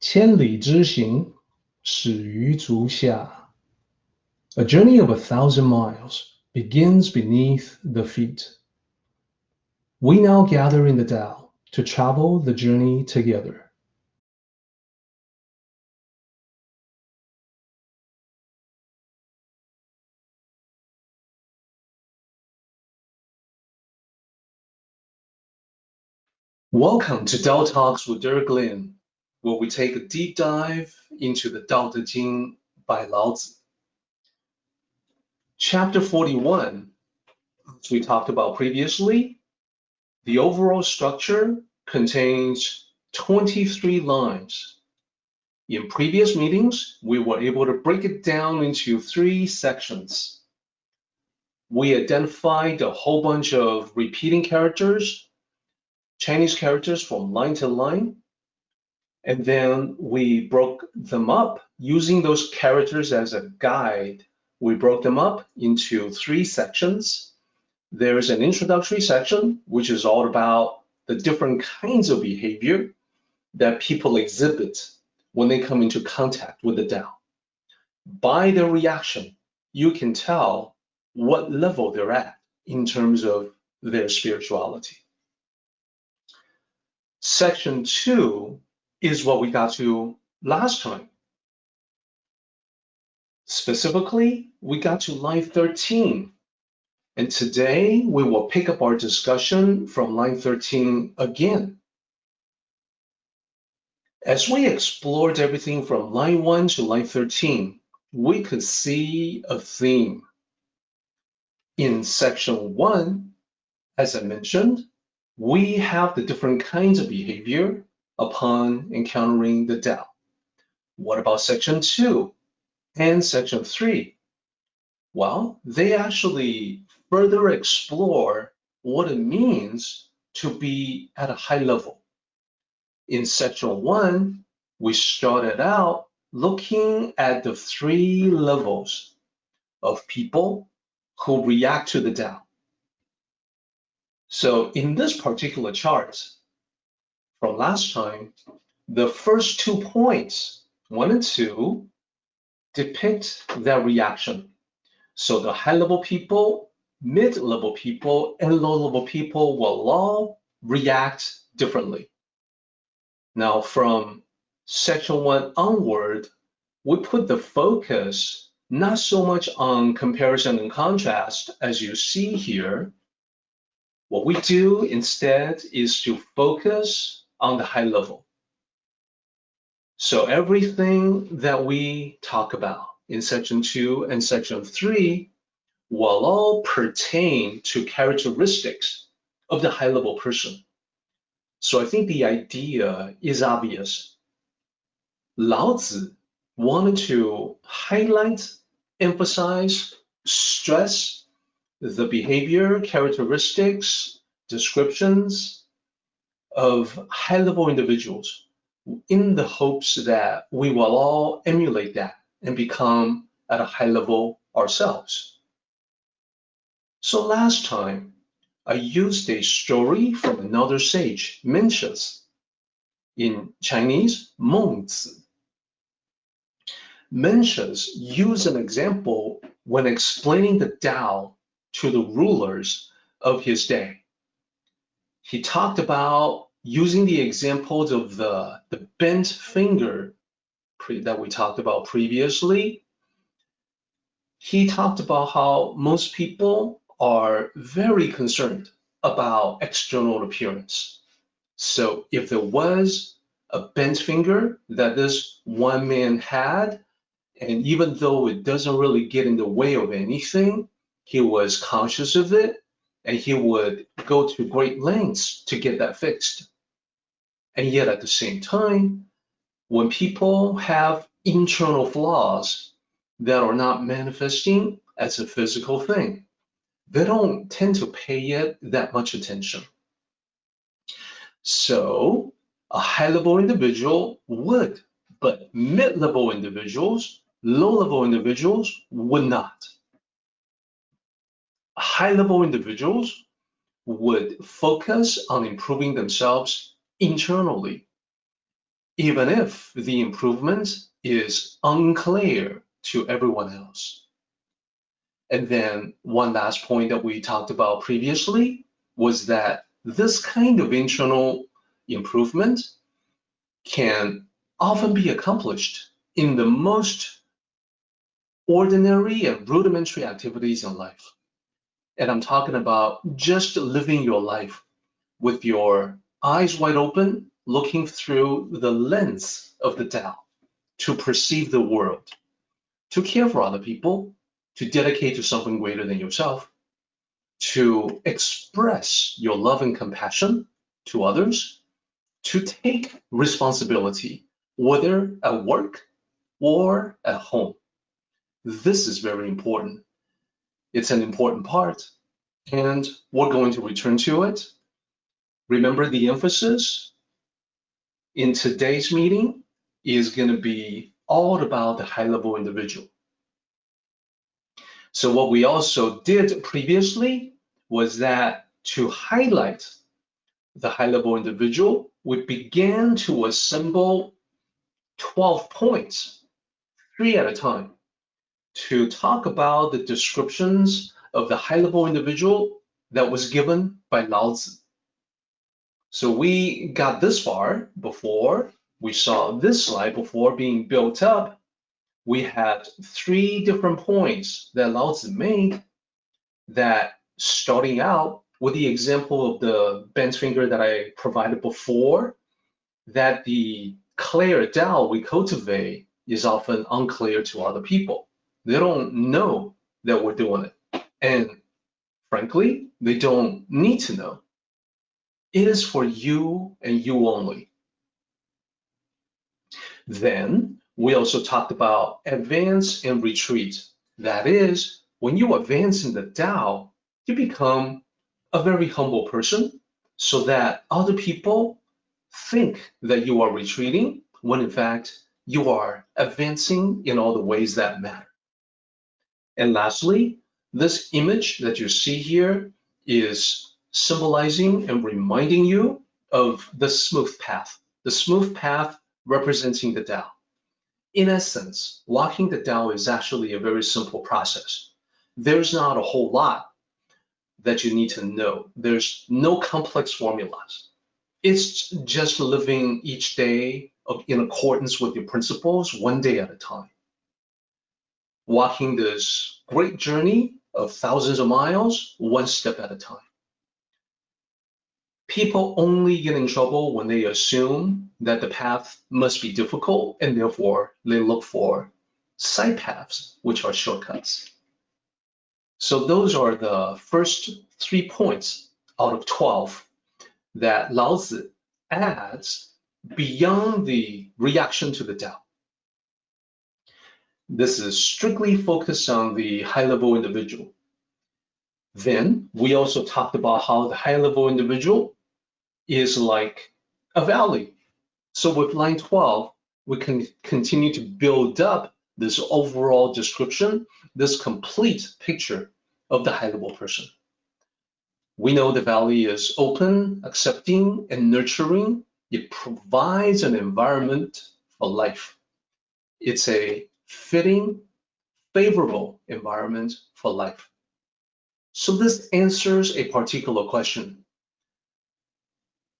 千里之行，始于足下。A journey of 1,000 miles begins beneath the feet. We now gather in the Tao to travel the journey together. Welcome to Tao Talks with Derek Lin, where we take a deep dive into the Tao Te Ching by Lao Tzu. Chapter 41, as we talked about previously, the overall structure contains 23 lines. In previous meetings, we were able to break it down into 3 sections. We identified a whole bunch of repeating characters, Chinese characters from line to line, and then we broke them up using those characters as a guide. We broke them up into 3 sections. There's an introductory section, which is all about the different kinds of behavior that people exhibit when they come into contact with the Tao. By their reaction, you can tell what level they're at in terms of their spirituality. Section 2 is what we got to last time. Specifically, we got to line 13. And today, we will pick up our discussion from line 13 again. As we explored everything from line 1 to line 13, we could see a theme. In section 1, as I mentioned, we have the different kinds of behavior upon encountering the Tao. What about section 2 and section 3? Well, they actually further explore what it means to be at a high level. In section 1, we started out looking at the 3 levels of people who react to the Tao. So in this particular chart from last time, the first 2 points, 1 and 2, depict that reaction. So the high-level people, mid-level people, and low-level people will all react differently. Now from section 1 onward, we put the focus not so much on comparison and contrast as you see here. What we do instead is to focus on the high level. So everything that we talk about in section 2 and section 3 will all pertain to characteristics of the high level person. So I think the idea is obvious. Lao Tzu wanted to highlight, emphasize, stress the behavior, characteristics, descriptions of high-level individuals in the hopes that we will all emulate that and become at a high level ourselves. So last time, I used a story from another sage, Mencius, in Chinese, 孟子. Mencius used an example when explaining the Tao to the rulers of his day. He talked about using the examples of the bent finger that we talked about previously. He talked about how most people are very concerned about external appearance. So if there was a bent finger that this one man had, and even though it doesn't really get in the way of anything, he was conscious of it, and he would go to great lengths to get that fixed. And yet at the same time, when people have internal flaws that are not manifesting as a physical thing, they don't tend to pay it that much attention. So a high-level individual would, but mid-level individuals, low-level individuals would not. High-level individuals would focus on improving themselves internally. even if the improvement is unclear to everyone else. And then one last point that we talked about previously was that this kind of internal improvement can often be accomplished in the most ordinary and rudimentary activities in life. And I'm talking about just living your life with your eyes wide open, looking through the lens of the Tao to perceive the world, to care for other people, to dedicate to something greater than yourself, to express your love and compassion to others, to take responsibility, whether at work or at home. This is very important. It's an important part, and we're going to return to it. Remember, the emphasis in today's meeting is going to be all about the high-level individual. So what we also did previously was that to highlight the high-level individual, we began to assemble 12 points, 3 at a time, to talk about the descriptions of the high-level individual that was given by Lao Tzu. So we got this far before we saw this slide. Before being built up, we had 3 different points that Lao Tzu made, that starting out with the example of the bent finger that I provided before, that the clear Tao we cultivate is often unclear to other people. They don't know that we're doing it. And frankly, they don't need to know. It is for you and you only. Then we also talked about advance and retreat. That is, when you advance in the Tao, you become a very humble person so that other people think that you are retreating when in fact you are advancing in all the ways that matter. And lastly, this image that you see here is symbolizing and reminding you of the smooth path representing the Tao. In essence, walking the Tao is actually a very simple process. There's not a whole lot that you need to know. There's no complex formulas. It's just living each day in accordance with your principles, one day at a time. Walking this great journey of thousands of miles, one step at a time. People only get in trouble when they assume that the path must be difficult, and therefore they look for side paths, which are shortcuts. So those are the first 3 points out of 12 that Lao Tzu adds beyond the reaction to the Tao. This is strictly focused on the high-level individual. Then we also talked about how the high-level individual is like a valley. So with line 12, we can continue to build up this overall description, this complete picture of the high-level person. We know the valley is open, accepting, and nurturing. It provides an environment for life. It's a fitting, favorable environment for life. So this answers a particular question.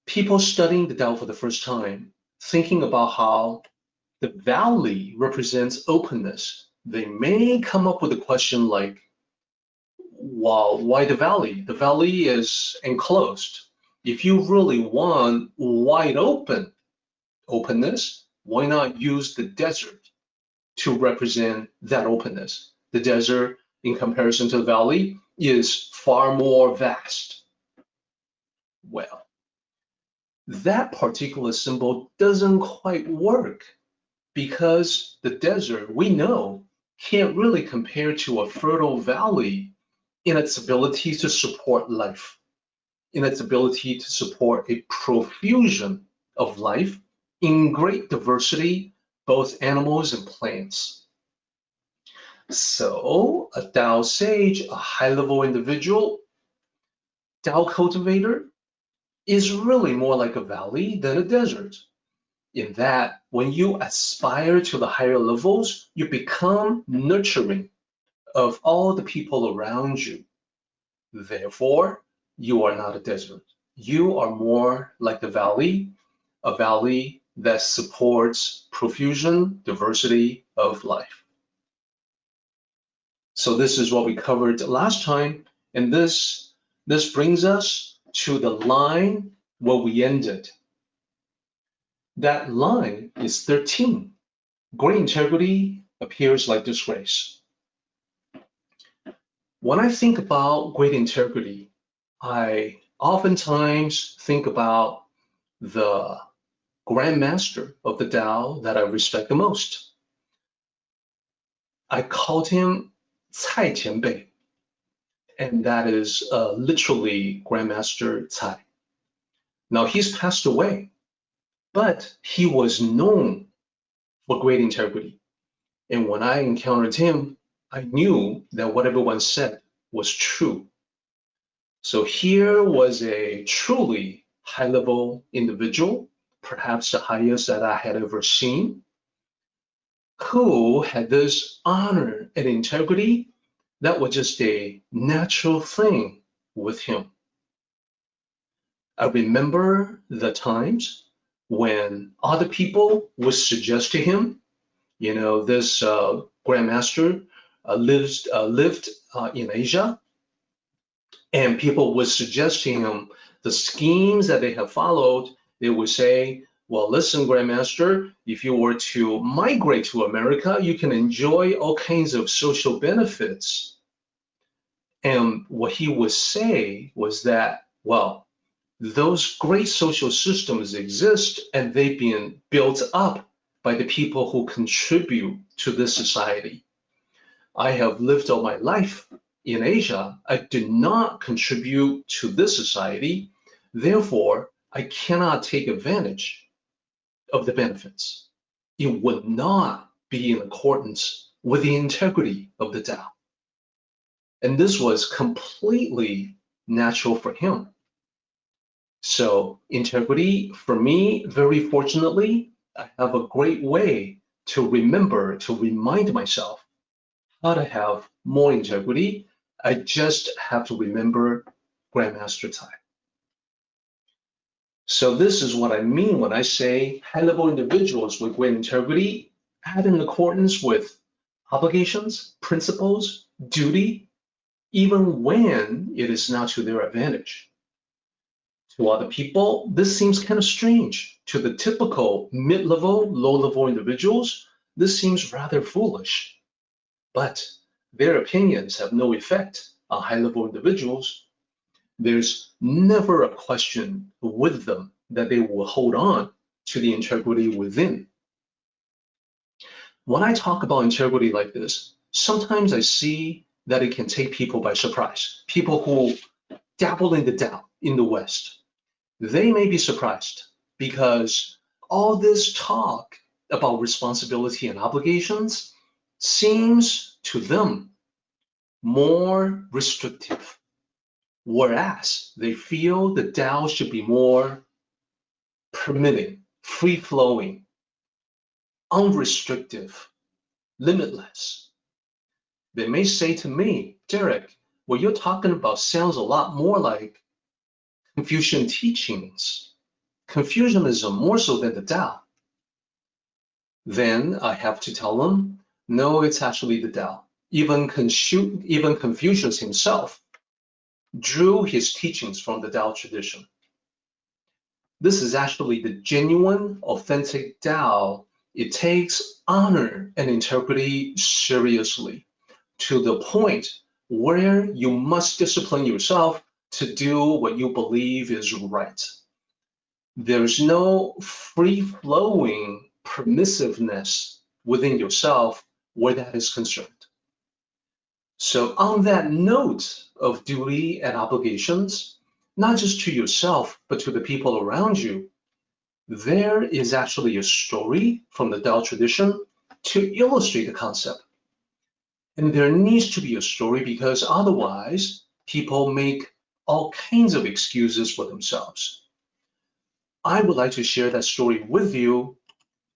People studying the Tao for the first time, thinking about how the valley represents openness, they may come up with a question like, well, why the valley? The valley is enclosed. If you really want wide open openness, why not use the desert to represent that openness? The desert, in comparison to the valley, is far more vast. Well, that particular symbol doesn't quite work because the desert, we know, can't really compare to a fertile valley in its ability to support life, in its ability to support a profusion of life in great diversity, both animals and plants. So a Tao sage, a high-level individual, Tao cultivator, is really more like a valley than a desert. in that when you aspire to the higher levels, you become nurturing of all the people around you. Therefore, you are not a desert. You are more like the valley, a valley that supports profusion, diversity of life. So this is what we covered last time, and this brings us to the line where we ended. That line is 13. Great integrity appears like disgrace. When I think about great integrity, I oftentimes think about the Grand Master of the Tao that I respect the most. I called him Cai Tianbei, and that is literally Grandmaster Cai. Now he's passed away, but he was known for great integrity. And when I encountered him, I knew that what everyone said was true. So here was a truly high-level individual, perhaps the highest that I had ever seen, who had this honor and integrity that was just a natural thing with him. I remember the times when other people would suggest to him, you know, this Grandmaster lived in Asia, and people would suggest to him the schemes that they have followed. They would say, well, listen, Grandmaster, if you were to migrate to America, you can enjoy all kinds of social benefits. And what he would say was that, well, those great social systems exist and they've been built up by the people who contribute to this society. I have lived all my life in Asia. I did not contribute to this society. Therefore, I cannot take advantage of the benefits. It would not be in accordance with the integrity of the Tao. And this was completely natural for him. So integrity, for me, very fortunately, I have a great way to remember, to remind myself how to have more integrity. I just have to remember Grandmaster Cai. So this is what I mean when I say high-level individuals with great integrity act in accordance with obligations, principles, duty, even when it is not to their advantage. To other people, this seems kind of strange. To the typical mid-level, low-level individuals, this seems rather foolish. But their opinions have no effect on high-level individuals. There's never a question with them that they will hold on to the integrity within. When I talk about integrity like this, sometimes I see that it can take people by surprise. People who dabble in the Tao in the West. They may be surprised because all this talk about responsibility and obligations seems to them more restrictive, whereas they feel the Tao should be more permitting, free-flowing, unrestrictive, limitless. They may say to me, Derek, what you're talking about sounds a lot more like Confucian teachings, Confucianism more so than the Tao. Then I have to tell them, no, it's actually the Tao. Even Confucius himself drew his teachings from the Tao tradition. This is actually the genuine, authentic Tao. It takes honor and integrity seriously to the point where you must discipline yourself to do what you believe is right. There's no free-flowing permissiveness within yourself where that is concerned. So on that note of duty and obligations, not just to yourself, but to the people around you, there is actually a story from the Tao tradition to illustrate the concept. And there needs to be a story because otherwise people make all kinds of excuses for themselves. I would like to share that story with you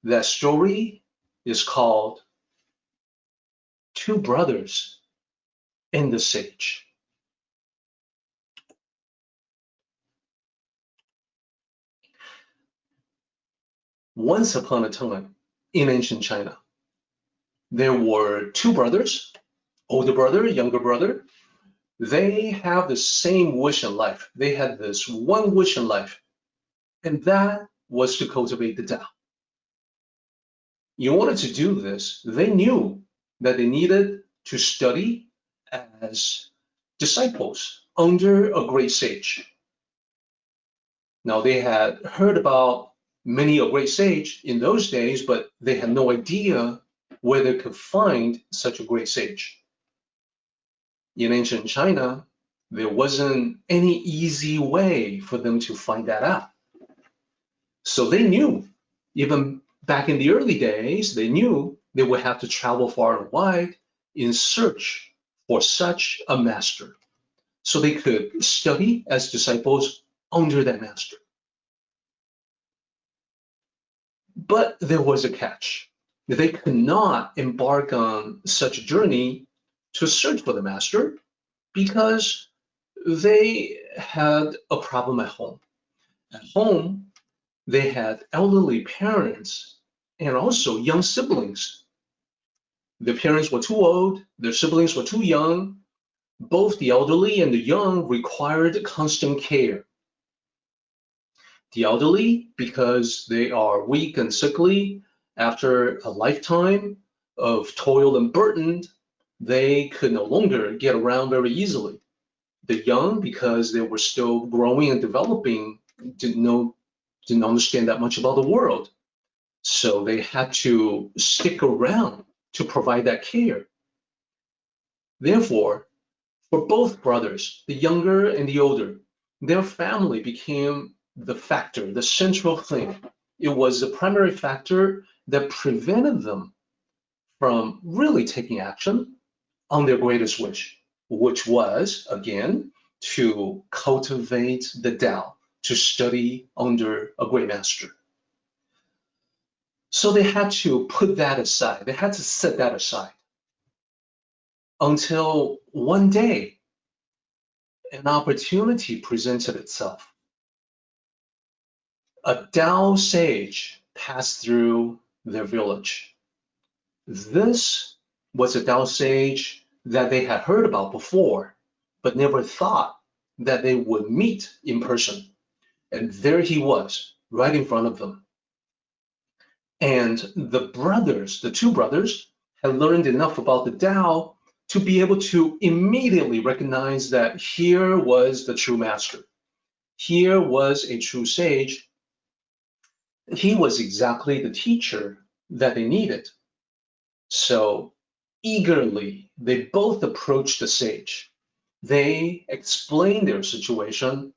That story is called Two Brothers and the Sage. Once upon a time, in ancient China, there were two brothers, older brother, younger brother. They have the same wish in life. They had this one wish in life, and that was to cultivate the Tao. In order to do this, they knew that they needed to study as disciples under a great sage. Now, they had heard about many a great sage in those days, but they had no idea where they could find such a great sage. In ancient China, there wasn't any easy way for them to find that out. So they knew, even back in the early days, they knew they would have to travel far and wide in search for such a master, so they could study as disciples under that master. But there was a catch. They could not embark on such a journey to search for the master because they had a problem at home. At home, they had elderly parents and also young siblings. Their parents were too old, their siblings were too young. Both the elderly and the young required constant care. The elderly, because they are weak and sickly, after a lifetime of toil and burden, they could no longer get around very easily. The young, because they were still growing and developing, didn't understand that much about the world. So they had to stick around to provide that care. Therefore, for both brothers, the younger and the older, their family became the factor, the central thing. It was the primary factor that prevented them from really taking action on their greatest wish, which was, again, to cultivate the Tao, to study under a great master. So they had to put that aside. They had to set that aside until one day an opportunity presented itself. A Tao sage passed through their village. This was a Tao sage that they had heard about before, but never thought that they would meet in person. And there he was, right in front of them. And the brothers, the two brothers, had learned enough about the Tao to be able to immediately recognize that here was the true master. Here was a true sage. He was exactly the teacher that they needed. So eagerly, they both approached the sage. They explained their situation.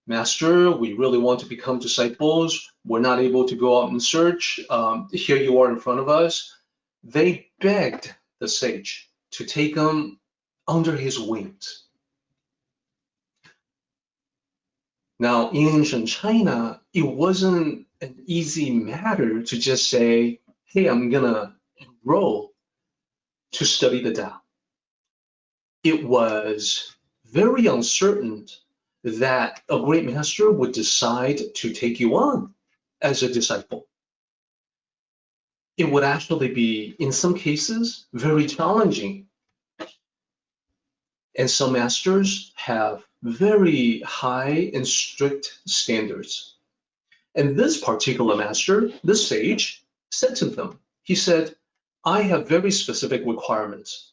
Master, we really want to become disciples. We're not able to go out and search. Here you are in front of us. They begged the sage to take them under his wings. Now, in ancient China, it wasn't an easy matter to just say, hey, I'm gonna enroll to study the Tao. It was very uncertain that a great master would decide to take you on as a disciple. It would actually be, in some cases, very challenging. And some masters have very high and strict standards. And this particular master, this sage, said to them, he said, I have very specific requirements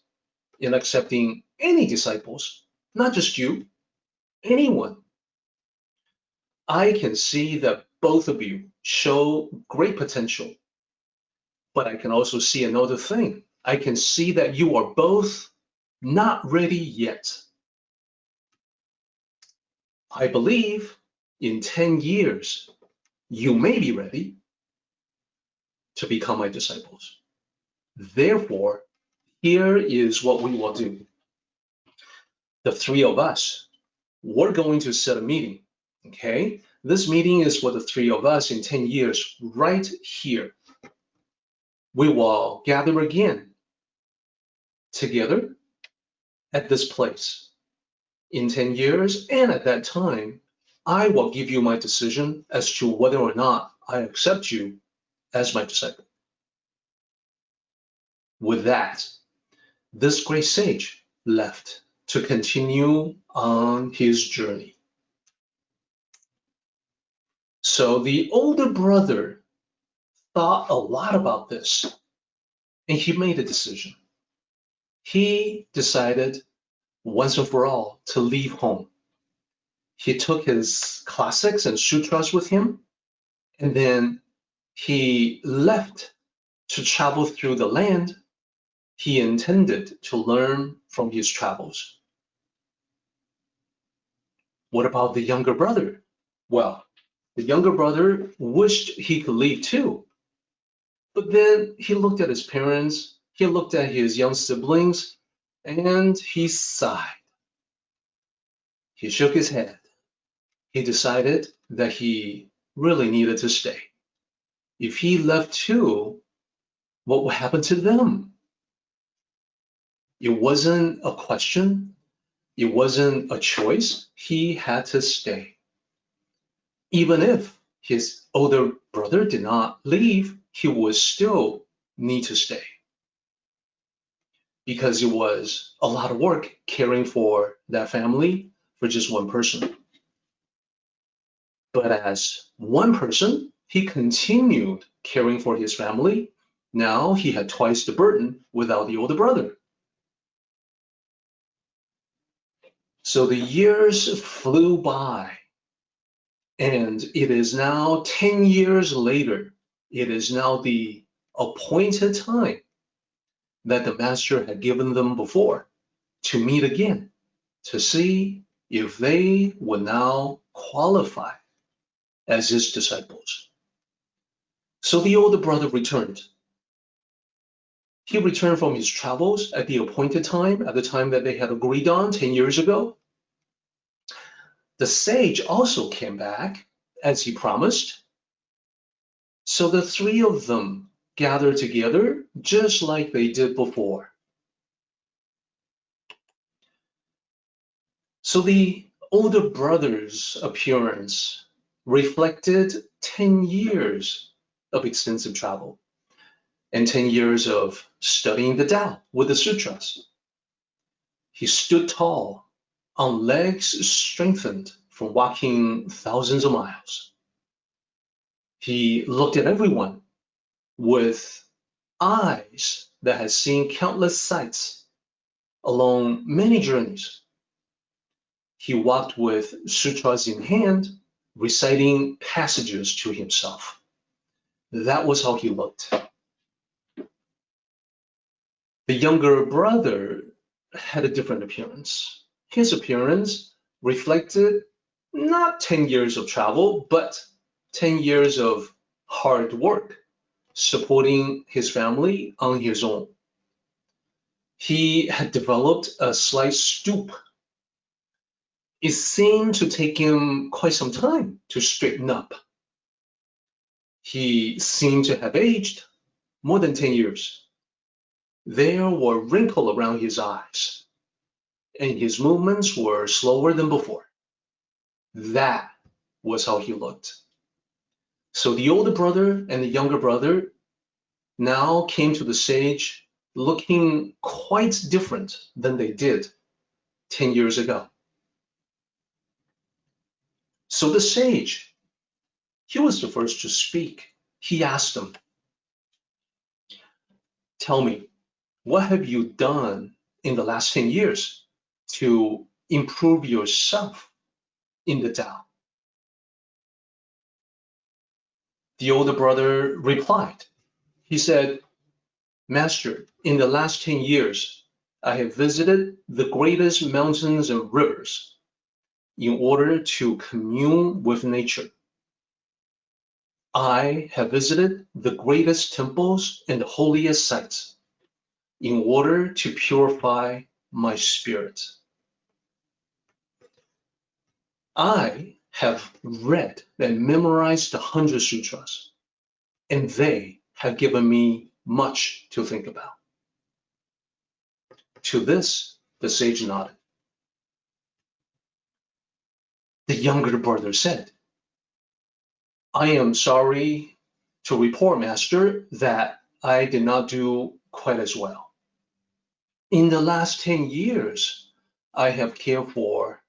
in accepting any disciples, not just you, anyone. I can see that both of you show great potential, but I can also see another thing. I can see that you are both not ready yet. I believe in 10 years, you may be ready to become my disciples. Therefore, here is what we will do. The three of us, we're going to set a meeting, okay? This meeting is for the three of us in 10 years, right here. we will gather again together at this place in 10 years, and at that time, I will give you my decision as to whether or not I accept you as my disciple. With that, this great sage left to continue on his journey. So the older brother thought a lot about this, and he made a decision. He decided once and for all to leave home. He took his classics and sutras with him, and then he left to travel through the land he intended to learn from his travels. What about the younger brother? Well, the younger brother wished he could leave too. But then he looked at his parents, he looked at his young siblings, and he sighed. He shook his head. He decided that he really needed to stay. If he left too, what would happen to them? It wasn't a question. It wasn't a choice. He had to stay. Even if his older brother did not leave, he would still need to stay, because it was a lot of work caring for that family for just one person. But as one person, he continued caring for his family. Now he had twice the burden without the older brother. So the years flew by, and it is now 10 years later. It is now the appointed time that the master had given them before to meet again, to see if they would now qualify as his disciples. So the older brother returned. He returned from his travels at the appointed time, at the time that they had agreed on 10 years ago. The sage also came back as he promised. So the three of them gathered together just like they did before. So the older brother's appearance reflected 10 years of extensive travel and 10 years of studying the Tao with the sutras. He stood tall on legs strengthened from walking thousands of miles. He looked at everyone with eyes that had seen countless sights along many journeys. He walked with sutras in hand, reciting passages to himself. That was how he looked. The younger brother had a different appearance. His appearance reflected not 10 years of travel, but 10 years of hard work, supporting his family on his own. He had developed a slight stoop. It seemed to take him quite some time to straighten up. He seemed to have aged more than 10 years. There were wrinkles around his eyes, and his movements were slower than before. That was how he looked. So the older brother and the younger brother now came to the sage looking quite different than they did 10 years ago. So the sage, he was the first to speak. He asked them, "Tell me, what have you done in the last 10 years to improve yourself in the Tao?" The older brother replied. He said, "Master, in the last 10 years, I have visited the greatest mountains and rivers in order to commune with nature. I have visited the greatest temples and the holiest sites in order to purify my spirit. I have read and memorized the 100 sutras, and they have given me much to think about. To this, the sage nodded. The younger brother said, I am sorry to report, master, that I did not do quite as well. In the last 10 years, I have cared for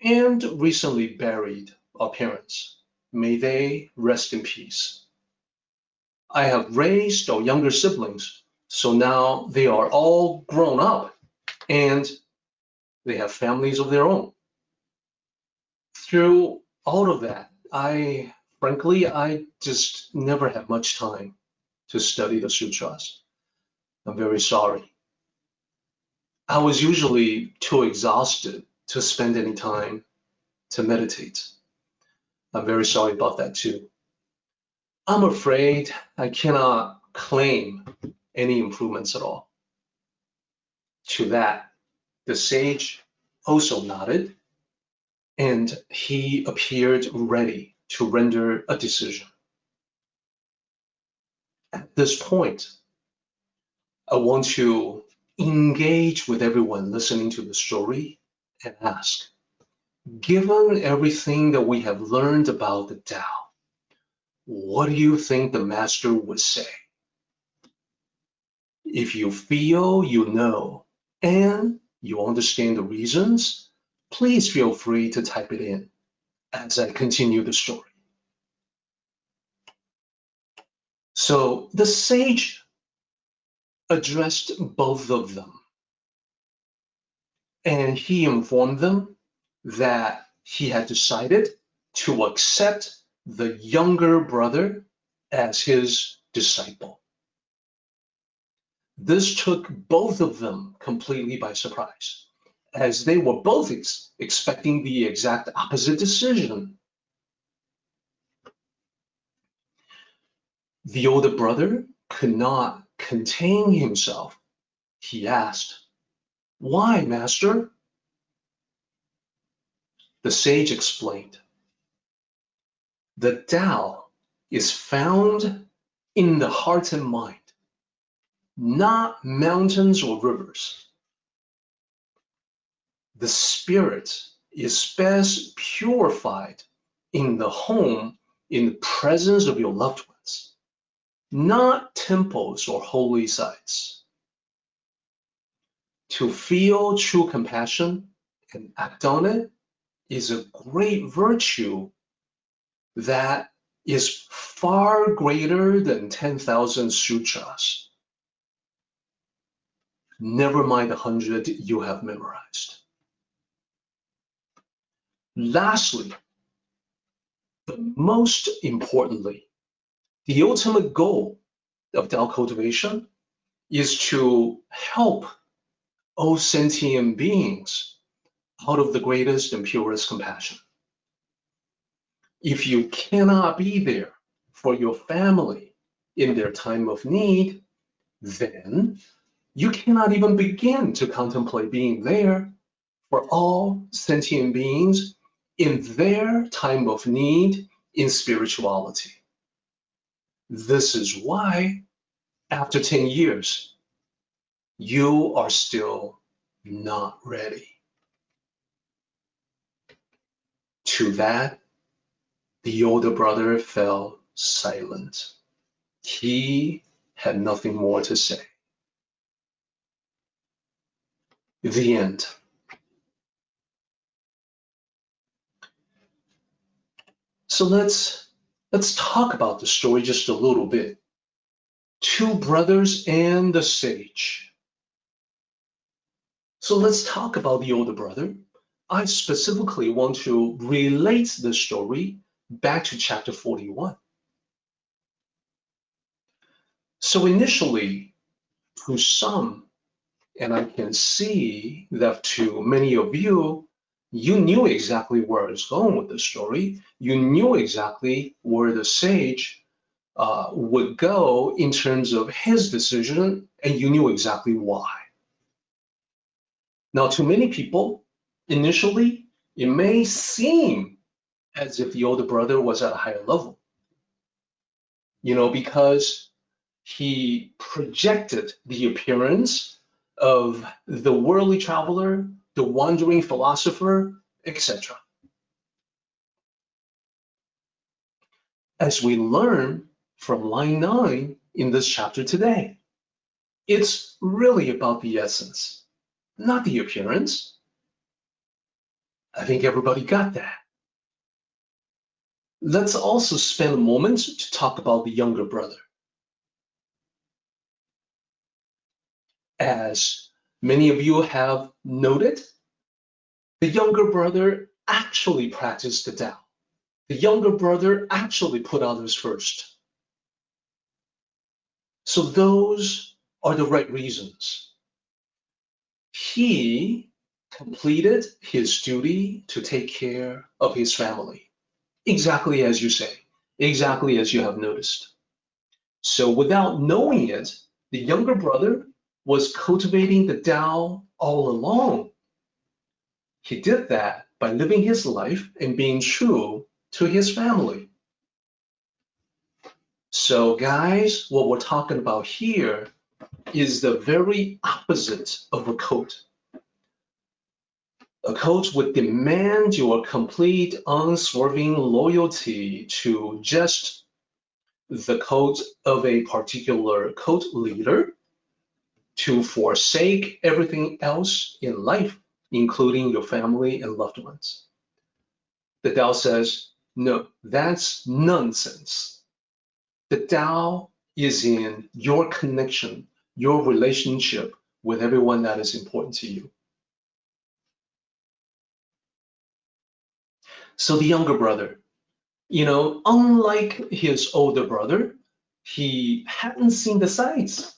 and recently buried our parents. May they rest in peace. I have raised our younger siblings, so now they are all grown up and they have families of their own. Through all of that, I just never had much time to study the sutras. I'm very sorry. I was usually too exhausted to spend any time to meditate. I'm very sorry about that too. I'm afraid I cannot claim any improvements at all. To that, the sage also nodded, and he appeared ready to render a decision. At this point, I want to engage with everyone listening to the story and ask, given everything that we have learned about the Tao, what do you think the master would say? If you feel you know and you understand the reasons, please feel free to type it in as I continue the story. So the sage addressed both of them, and he informed them that he had decided to accept the younger brother as his disciple. This took both of them completely by surprise, as they were both expecting the exact opposite decision. The older brother could not contain himself. He asked, "Why, master?" The sage explained, "The Tao is found in the heart and mind, not mountains or rivers. The spirit is best purified in the home in the presence of your loved ones, not temples or holy sites. To feel true compassion and act on it is a great virtue that is far greater than 10,000 sutras. Never mind the 100 you have memorized. Lastly, but most importantly, the ultimate goal of Tao cultivation is to help all sentient beings out of the greatest and purest compassion. If you cannot be there for your family in their time of need, then you cannot even begin to contemplate being there for all sentient beings in their time of need in spirituality. This is why, after 10 years, you are still not ready. To that, the older brother fell silent. He had nothing more to say. The end. So let's talk about the story just a little bit. Two brothers and the sage. So let's talk about the older brother. I specifically want to relate the story back to chapter 41. So initially, to some, and I can see that to many of you, you knew exactly where I was going with the story. You knew exactly where the sage would go in terms of his decision, and you knew exactly why. Now, to many people, initially, it may seem as if the older brother was at a higher level, because he projected the appearance of the worldly traveler, the wandering philosopher, etc. As we learn from line 9 in this chapter today, it's really about the essence, not the appearance. I think everybody got that. Let's also spend a moment to talk about the younger brother. As many of you have noted, the younger brother actually practiced the Tao. The younger brother actually put others first. So those are the right reasons. He completed his duty to take care of his family, exactly as you say, exactly as you have noticed. So without knowing it, the younger brother was cultivating the Tao all along. He did that by living his life and being true to his family. So guys, what we're talking about here is the very opposite of a cult. A cult would demand your complete, unswerving loyalty to just the cult of a particular cult leader, to forsake everything else in life, including your family and loved ones. The Tao says, no, that's nonsense. The Tao is in your connection, your relationship with everyone that is important to you. So the younger brother, unlike his older brother, he hadn't seen the sights.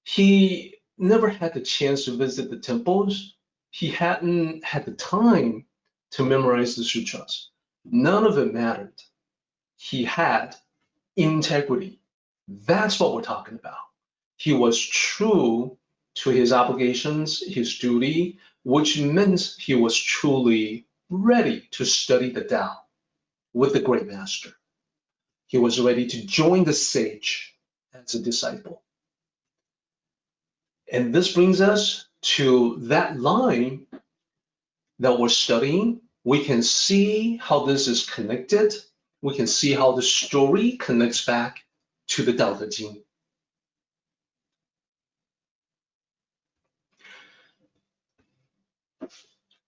He never had the chance to visit the temples. He hadn't had the time to memorize the sutras. None of it mattered. He had integrity. That's what we're talking about. He was true to his obligations, his duty, which meant he was truly ready to study the Tao with the great master. He was ready to join the sage as a disciple. And this brings us to that line that we're studying. We can see how this is connected. We can see how the story connects back to the Tao Te Ching.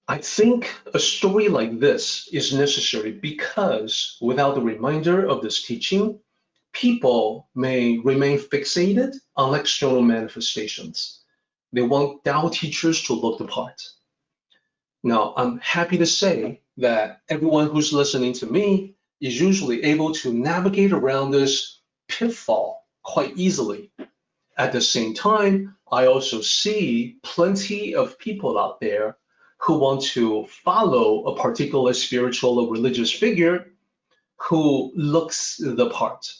I think a story like this is necessary because without the reminder of this teaching, people may remain fixated on external manifestations. They want Tao teachers to look the part. Now, I'm happy to say that everyone who's listening to me is usually able to navigate around this pitfall quite easily. At the same time, I also see plenty of people out there who want to follow a particular spiritual or religious figure who looks the part,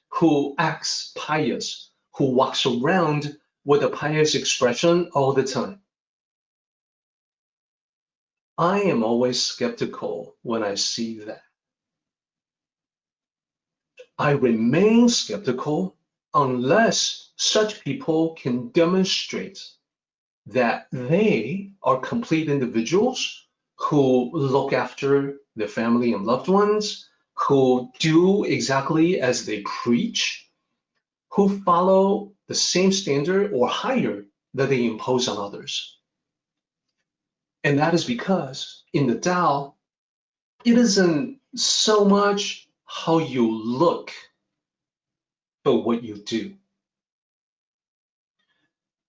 who acts pious, who walks around with a pious expression all the time. I am always skeptical when I see that. I remain skeptical unless such people can demonstrate that they are complete individuals who look after their family and loved ones, who do exactly as they preach, who follow the same standard or higher that they impose on others. And that is because in the Tao, it isn't so much how you look, but what you do.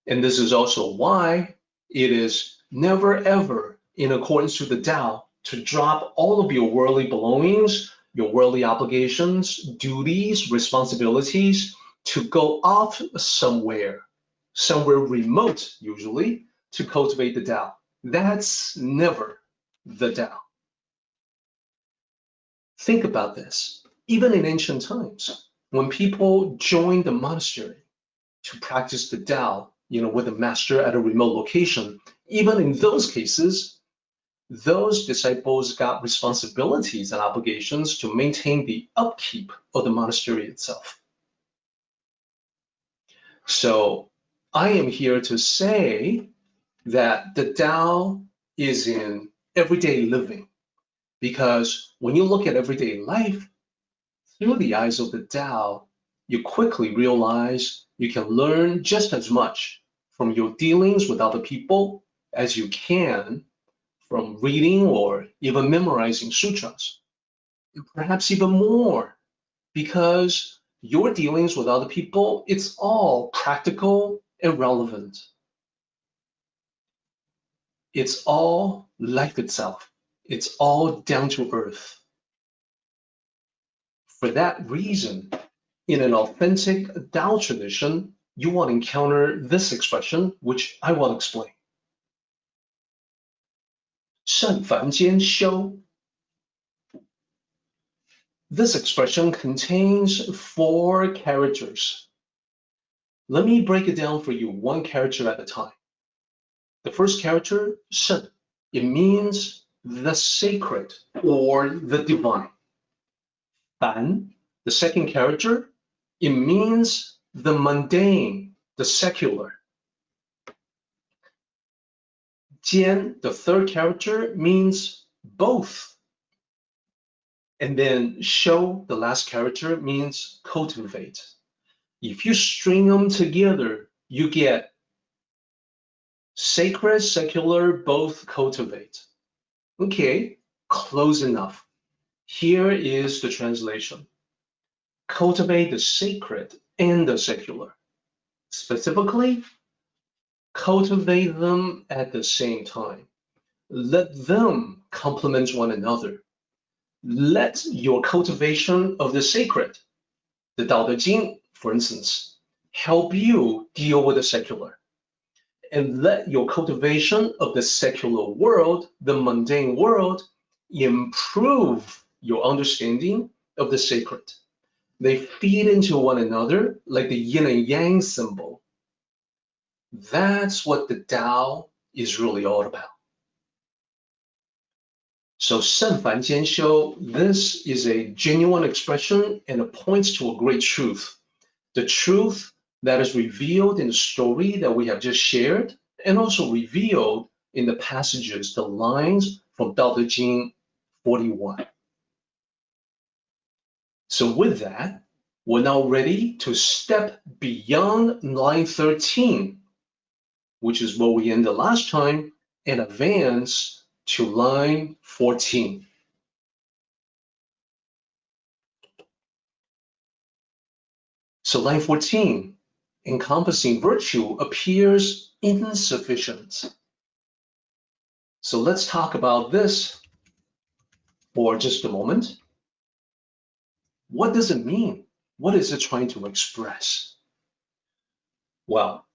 And this is also why it is never ever in accordance to the Tao to drop all of your worldly belongings, your worldly obligations, duties, responsibilities, to go off somewhere remote usually, to cultivate the Tao. That's never the Tao. Think about this. Even in ancient times, when people joined the monastery to practice the Tao, with a master at a remote location, even in those cases, those disciples got responsibilities and obligations to maintain the upkeep of the monastery itself. So I am here to say that the Tao is in everyday living, because when you look at everyday life through the eyes of the Tao, you quickly realize you can learn just as much from your dealings with other people as you can from reading or even memorizing sutras, and perhaps even more, because your dealings with other people, it's all practical and relevant. It's all life itself. It's all down to earth. For that reason, in an authentic Tao tradition, you will encounter this expression, which I will explain. 圣凡间修. This expression contains 4 characters. Let me break it down for you one character at a time. The first character, 圣, it means the sacred or the divine. 凡, the second character, it means the mundane, the secular. 间, the third character, means both. And then 修, the last character, means cultivate. If you string them together, you get sacred, secular, both cultivate. Okay, close enough. Here is the translation. Cultivate the sacred and the secular. Specifically, cultivate them at the same time. Let them complement one another. Let your cultivation of the sacred, the Tao Te Ching, for instance, help you deal with the secular. And let your cultivation of the secular world, the mundane world, improve your understanding of the sacred. They feed into one another like the yin and yang symbol. That's what the Tao is really all about. So 圣凡间修, this is a genuine expression and it points to a great truth. The truth that is revealed in the story that we have just shared, and also revealed in the passages, the lines from Tao Te Ching 41. So with that, we're now ready to step beyond line 13, which is where we ended last time, and advance to line 14. So line 14, encompassing virtue, appears insufficient. So let's talk about this for just a moment. What does it mean? What is it trying to express? Well,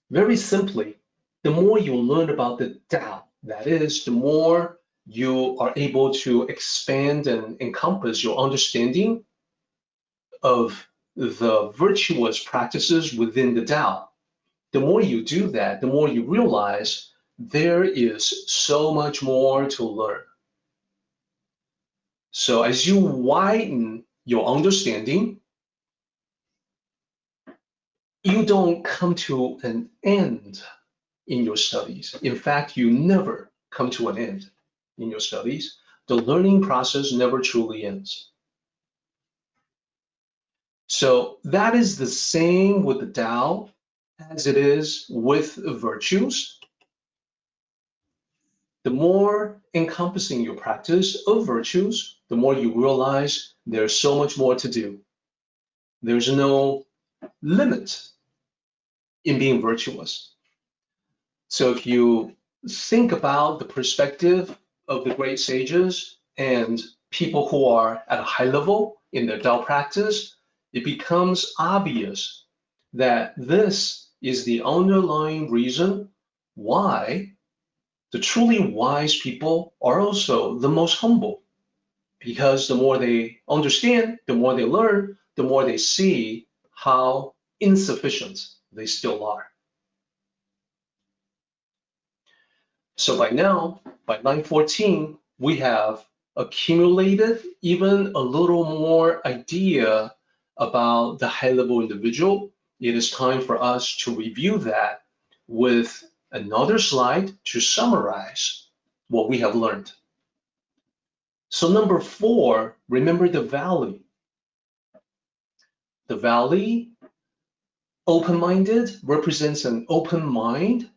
very simply, the more you learn about the Tao, that is, the more you are able to expand and encompass your understanding of the virtuous practices within the Tao. The more you do that, the more you realize there is so much more to learn. So as you widen your understanding, you don't come to an end in your studies. In fact, you never come to an end in your studies. The learning process never truly ends. So that is the same with the Tao as it is with virtues. The more encompassing your practice of virtues, the more you realize there's so much more to do. There's no limit in being virtuous. So if you think about the perspective of the great sages and people who are at a high level in their Tao practice, it becomes obvious that this is the underlying reason why the truly wise people are also the most humble. Because the more they understand, the more they learn, the more they see how insufficient they still are. So by now, by line 14, we have accumulated even a little more idea about the high-level individual it is time for us to review that with another slide to summarize what we have learned. So number 4, remember the valley. The valley, open-minded, represents an open mind,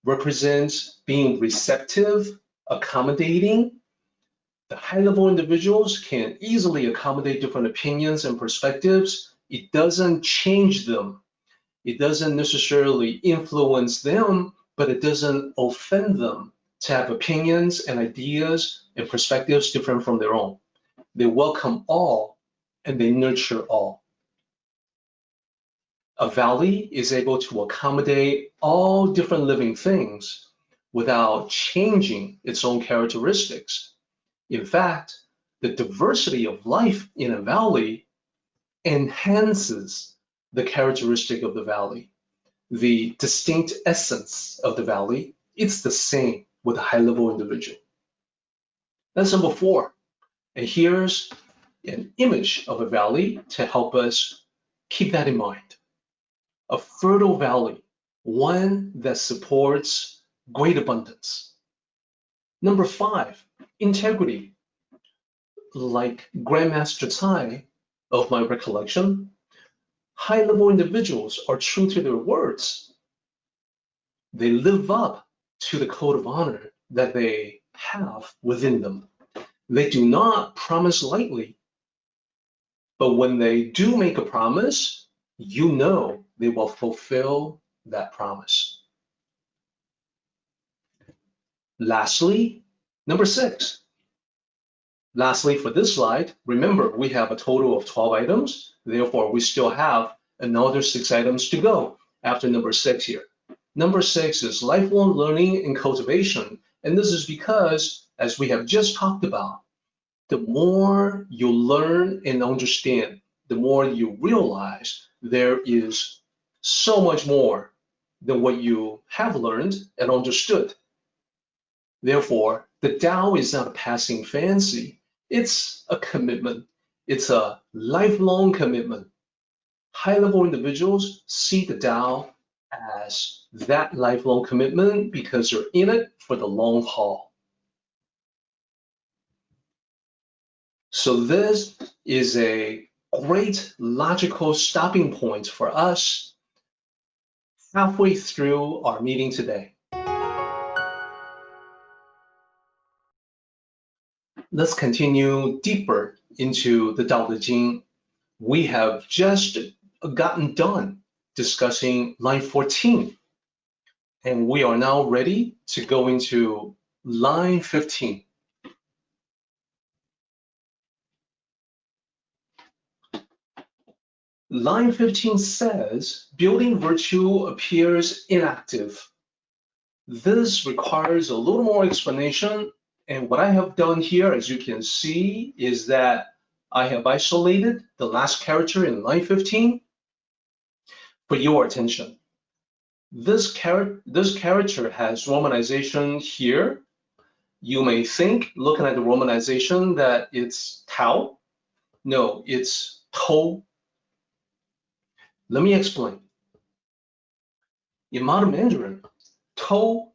represents being receptive, accommodating. The high-level individuals can easily accommodate different opinions and perspectives. It doesn't change them. It doesn't necessarily influence them, but it doesn't offend them to have opinions and ideas and perspectives different from their own. They welcome all and they nurture all. A valley is able to accommodate all different living things without changing its own characteristics. In fact, the diversity of life in a valley enhances the characteristic of the valley. The distinct essence of the valley, it's the same with a high-level individual. That's number 4. And here's an image of a valley to help us keep that in mind. A fertile valley, one that supports great abundance. Number 5, integrity. Like Grandmaster Tsai, of my recollection, high-level individuals are true to their words. They live up to the code of honor that they have within them. They do not promise lightly, but when they do make a promise, you know they will fulfill that promise. Lastly, number 6. Lastly, for this slide, remember we have a total of 12 items. Therefore, we still have another 6 items to go after number 6 here. Number 6 is lifelong learning and cultivation. And this is because, as we have just talked about, the more you learn and understand, the more you realize there is so much more than what you have learned and understood. Therefore, the Tao is not a passing fancy. It's a commitment. It's a lifelong commitment. High-level individuals see the Tao as that lifelong commitment because they're in it for the long haul. So this is a great logical stopping point for us halfway through our meeting today. Let's continue deeper into the Tao Te Ching. We have just gotten done discussing line 14, and we are now ready to go into line 15. Line 15 says, building virtue appears inactive. This requires a little more explanation. And what I have done here, as you can see, is that I have isolated the last character in line 15 for your attention. This character has romanization here. You may think, looking at the romanization, that it's Tao. No, it's To. Let me explain. In modern Mandarin, To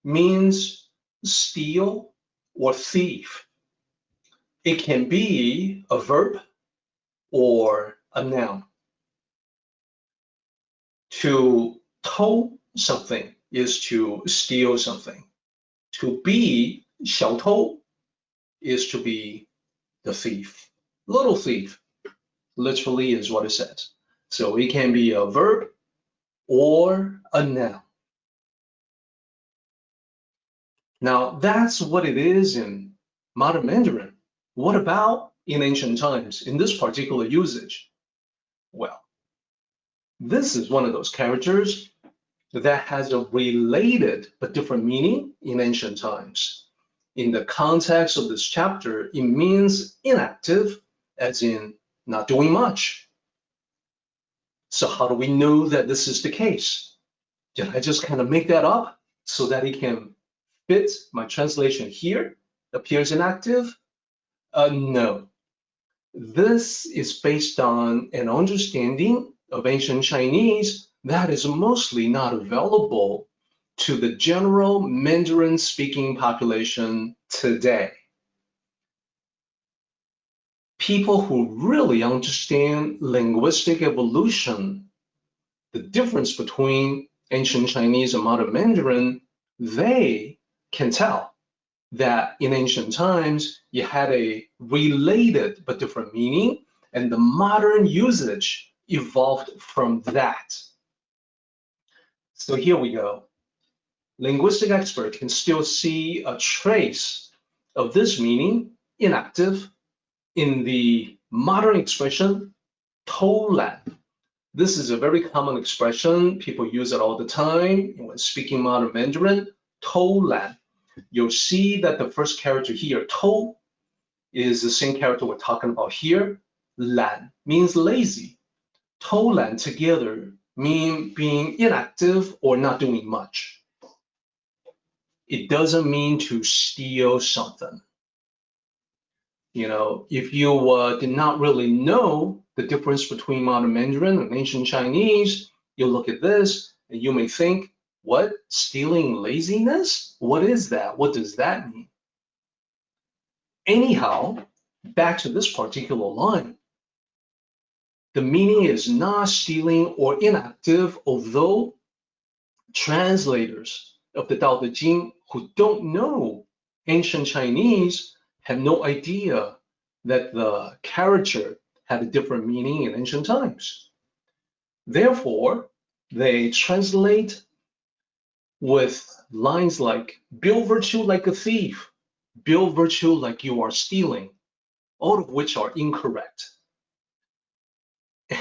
means steal or thief. It can be a verb or a noun. To偷 something is to steal something. To be 小偷 is to be the thief. Little thief, literally is what it says. So it can be a verb or a noun. Now, that's what it is in modern Mandarin. What about in ancient times, in this particular usage? Well, this is one of those characters that has a related but different meaning in ancient times. In the context of this chapter, it means inactive, as in not doing much. So how do we know that this is the case? Did I just kind of make that up so that it can fit my translation here? Appears inactive? No. This is based on an understanding of ancient Chinese that is mostly not available to the general Mandarin-speaking population today. People who really understand linguistic evolution, the difference between ancient Chinese and modern Mandarin, they can tell that in ancient times, you had a related but different meaning, and the modern usage evolved from that. So here we go. Linguistic expert can still see a trace of this meaning, inactive, in the modern expression, 偷懒. This is a very common expression. People use it all the time when speaking modern Mandarin, 偷懒. You'll see that the first character here, 偷, is the same character we're talking about here. 懒 means lazy. 偷懒 together mean being inactive or not doing much. It doesn't mean to steal something. You know, if you did not really know the difference between modern Mandarin and ancient Chinese, you look at this and you may think, what? Stealing laziness? What is that? What does that mean? Anyhow, back to this particular line. The meaning is not stealing or inactive, although translators of the Tao Te Ching who don't know ancient Chinese have no idea that the character had a different meaning in ancient times. Therefore, they translate with lines like, build virtue like a thief, build virtue like you are stealing, all of which are incorrect.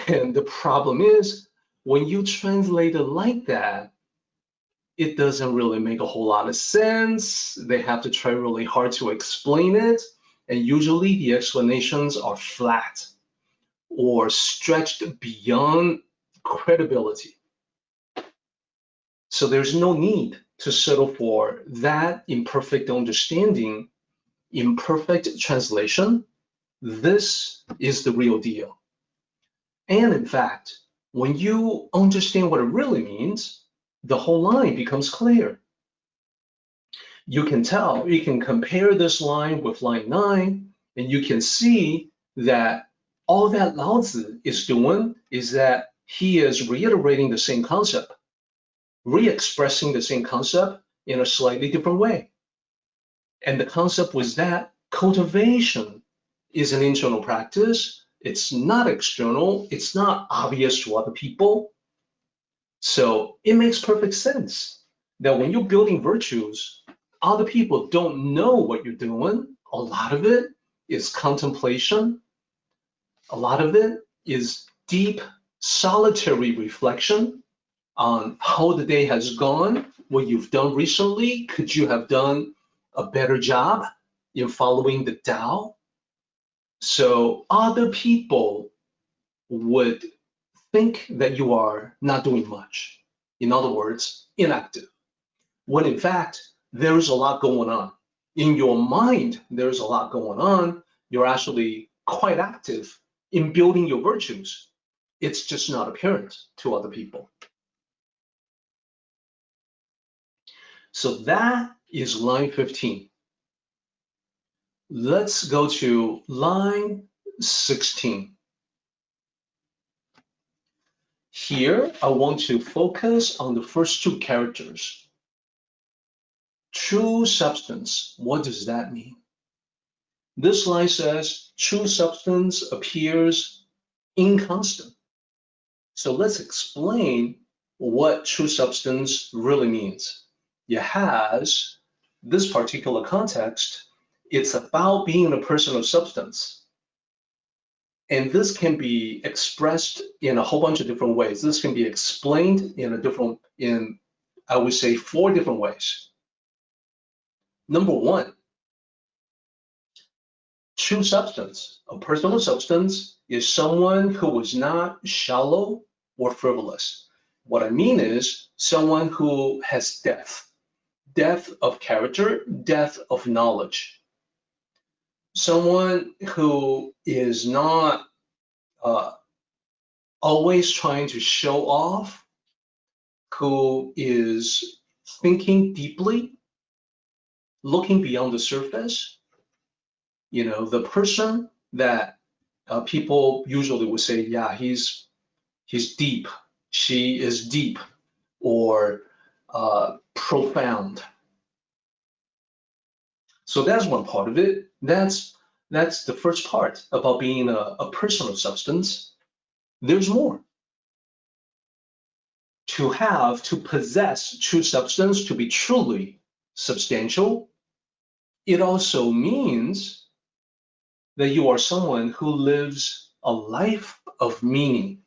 And the problem is, when you translate it like that, it doesn't really make a whole lot of sense. They have to try really hard to explain it. And usually the explanations are flat or stretched beyond credibility. So there's no need to settle for that imperfect understanding, imperfect translation. This is the real deal. And in fact, when you understand what it really means, the whole line becomes clear. You can tell, you can compare this line with line 9, and you can see that all that Lao Tzu is doing is that he is reiterating the same concept, re-expressing the same concept in a slightly different way. And the concept was that cultivation is an internal practice. It's not external. It's not obvious to other people. So it makes perfect sense that when you're building virtues, other people don't know what you're doing. A lot of it is contemplation. A lot of it is deep, solitary reflection on how the day has gone, what you've done recently. Could you have done a better job in following the Tao? So other people would think that you are not doing much. In other words, inactive. When in fact, there's a lot going on. In your mind, there's a lot going on. You're actually quite active in building your virtues. It's just not apparent to other people. So that is line 15. Let's go to line 16. Here, I want to focus on the first two characters. True substance, what does that mean? This line says true substance appears inconstant. So let's explain what true substance really means. It has this particular context. It's about being a person of substance. And this can be expressed in a whole bunch of different ways. This can be explained in I would say 4 different ways. Number 1, true substance, a person of substance, is someone who is not shallow or frivolous. What I mean is someone who has depth of character, depth of knowledge. Someone who is not always trying to show off, who is thinking deeply, looking beyond the surface. You know, the person that people usually would say, yeah, he's deep, she is deep, or profound. So that's one part of it. That's the first part about being a person of substance. There's more. To possess true substance, to be truly substantial, it also means that you are someone who lives a life of meaning.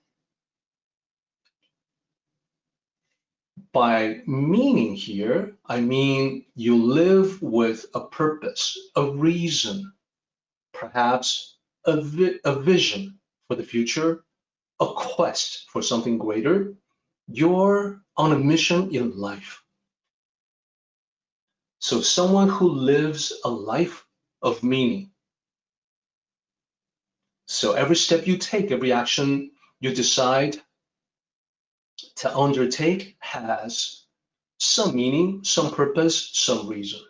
By meaning here, I mean you live with a purpose, a reason, perhaps a vision for the future, a quest for something greater. You're on a mission in life. So someone who lives a life of meaning. So every step you take, every action you decide to undertake has some meaning, some purpose, some reason.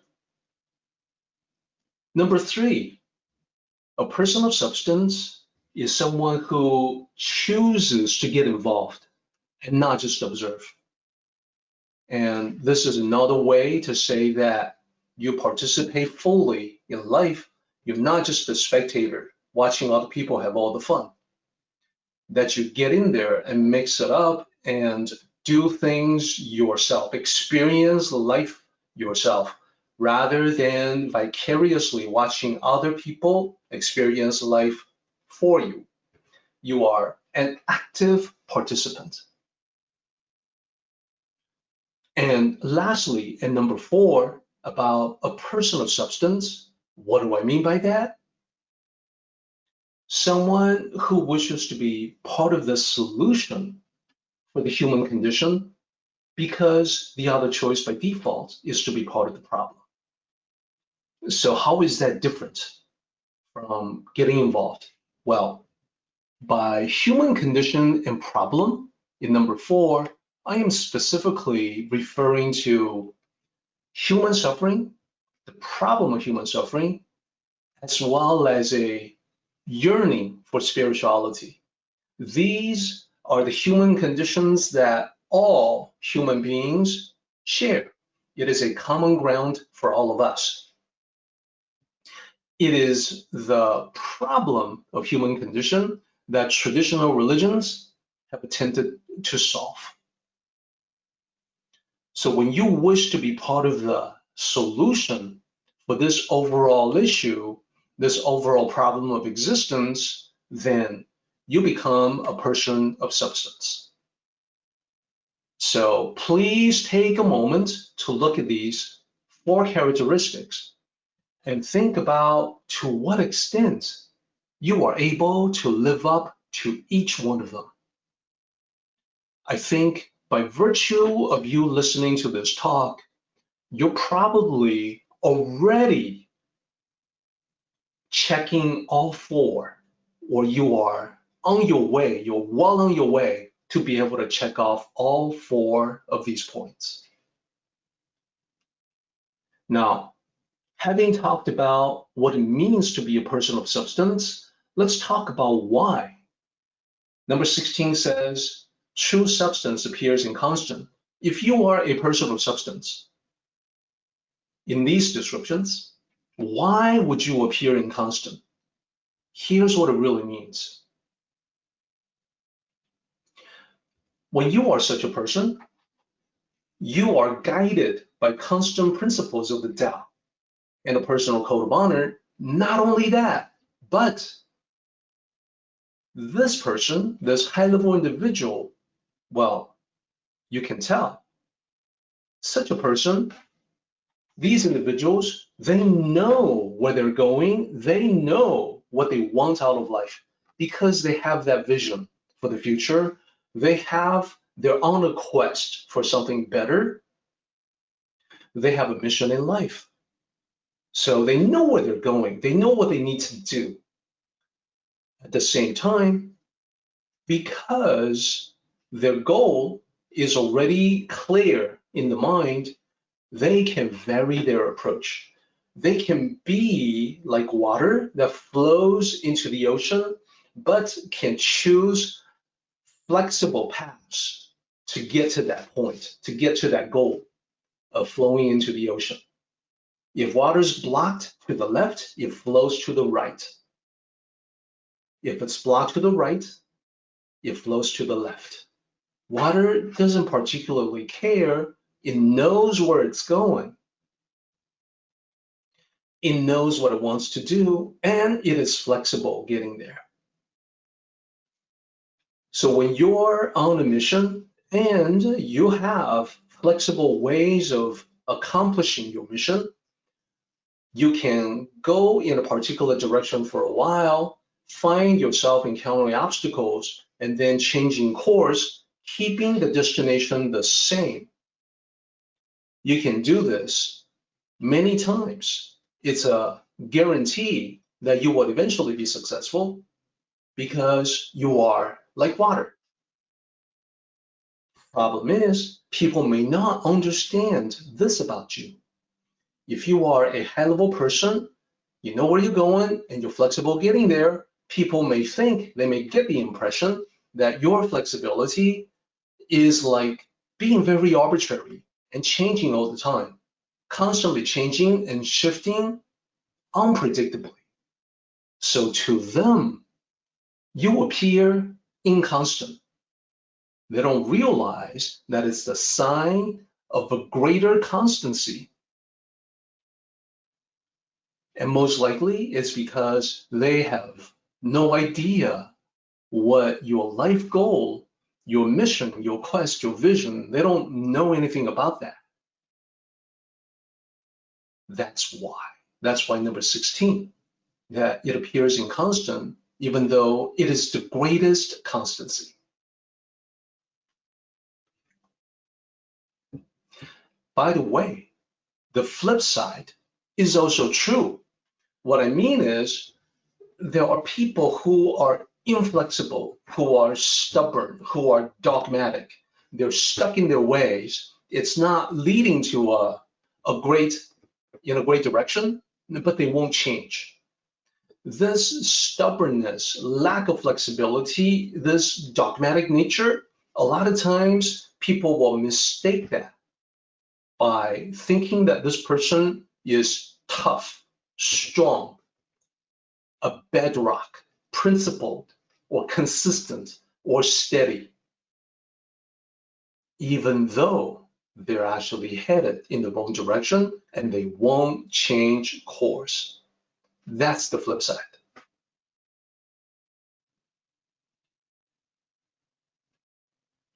Number 3, a person of substance is someone who chooses to get involved and not just observe. And this is another way to say that you participate fully in life. You're not just a spectator watching other people have all the fun. That you get in there and mix it up and do things yourself, experience life yourself, rather than vicariously watching other people experience life for you. You are an active participant. And lastly, and number 4, about a person of substance, what do I mean by that? Someone who wishes to be part of the solution for the human condition, because the other choice by default is to be part of the problem. So how is that different from getting involved? Well, by human condition and problem, in number 4, I am specifically referring to human suffering, the problem of human suffering, as well as a yearning for spirituality. These are the human conditions that all human beings share. It is a common ground for all of us. It is the problem of human condition that traditional religions have attempted to solve. So when you wish to be part of the solution for this overall issue, this overall problem of existence, then you become a person of substance. So please take a moment to look at these 4 characteristics and think about to what extent you are able to live up to each one of them. I think by virtue of you listening to this talk, you're probably already checking all 4, or you are on your way, you're well on your way to be able to check off all 4 of these points. Now, having talked about what it means to be a person of substance, let's talk about why. Number 16 says, true substance appears inconstant. If you are a person of substance, in these descriptions, why would you appear inconstant? Here's what it really means. When you are such a person, you are guided by constant principles of the Tao and a personal code of honor. Not only that, but this person, this high-level individual, well, you can tell. Such a person, these individuals, they know where they're going, they know what they want out of life because they have that vision for the future. They're on a quest for something better. They have a mission in life. So they know where they're going, they know what they need to do. At the same time, because their goal is already clear in the mind, they can vary their approach. They can be like water that flows into the ocean, but can choose flexible paths to get to that point, to get to that goal of flowing into the ocean. If water is blocked to the left, it flows to the right. If it's blocked to the right, it flows to the left. Water doesn't particularly care. It knows where it's going. It knows what it wants to do, and it is flexible getting there. So when you're on a mission and you have flexible ways of accomplishing your mission, you can go in a particular direction for a while, find yourself encountering obstacles, and then changing course, keeping the destination the same. You can do this many times. It's a guarantee that you will eventually be successful because you are like water. Problem is, people may not understand this about you. If you are a high-level person, you know where you're going and you're flexible getting there, people may think, they may get the impression that your flexibility is like being very arbitrary and changing all the time, constantly changing and shifting unpredictably. So to them, you appear inconstant. They don't realize that it's the sign of a greater constancy. And most likely it's because they have no idea what your life goal, your mission, your quest, your vision, they don't know anything about that. That's why number 16, that it appears inconstant, even though it is the greatest constancy. By the way, the flip side is also true. What I mean is, there are people who are inflexible, who are stubborn, who are dogmatic. They're stuck in their ways. It's not leading to a great direction, but they won't change. This stubbornness, lack of flexibility, this dogmatic nature, a lot of times people will mistake that by thinking that this person is tough, strong, a bedrock, principled, or consistent, or steady, even though they're actually headed in the wrong direction and they won't change course. That's the flip side.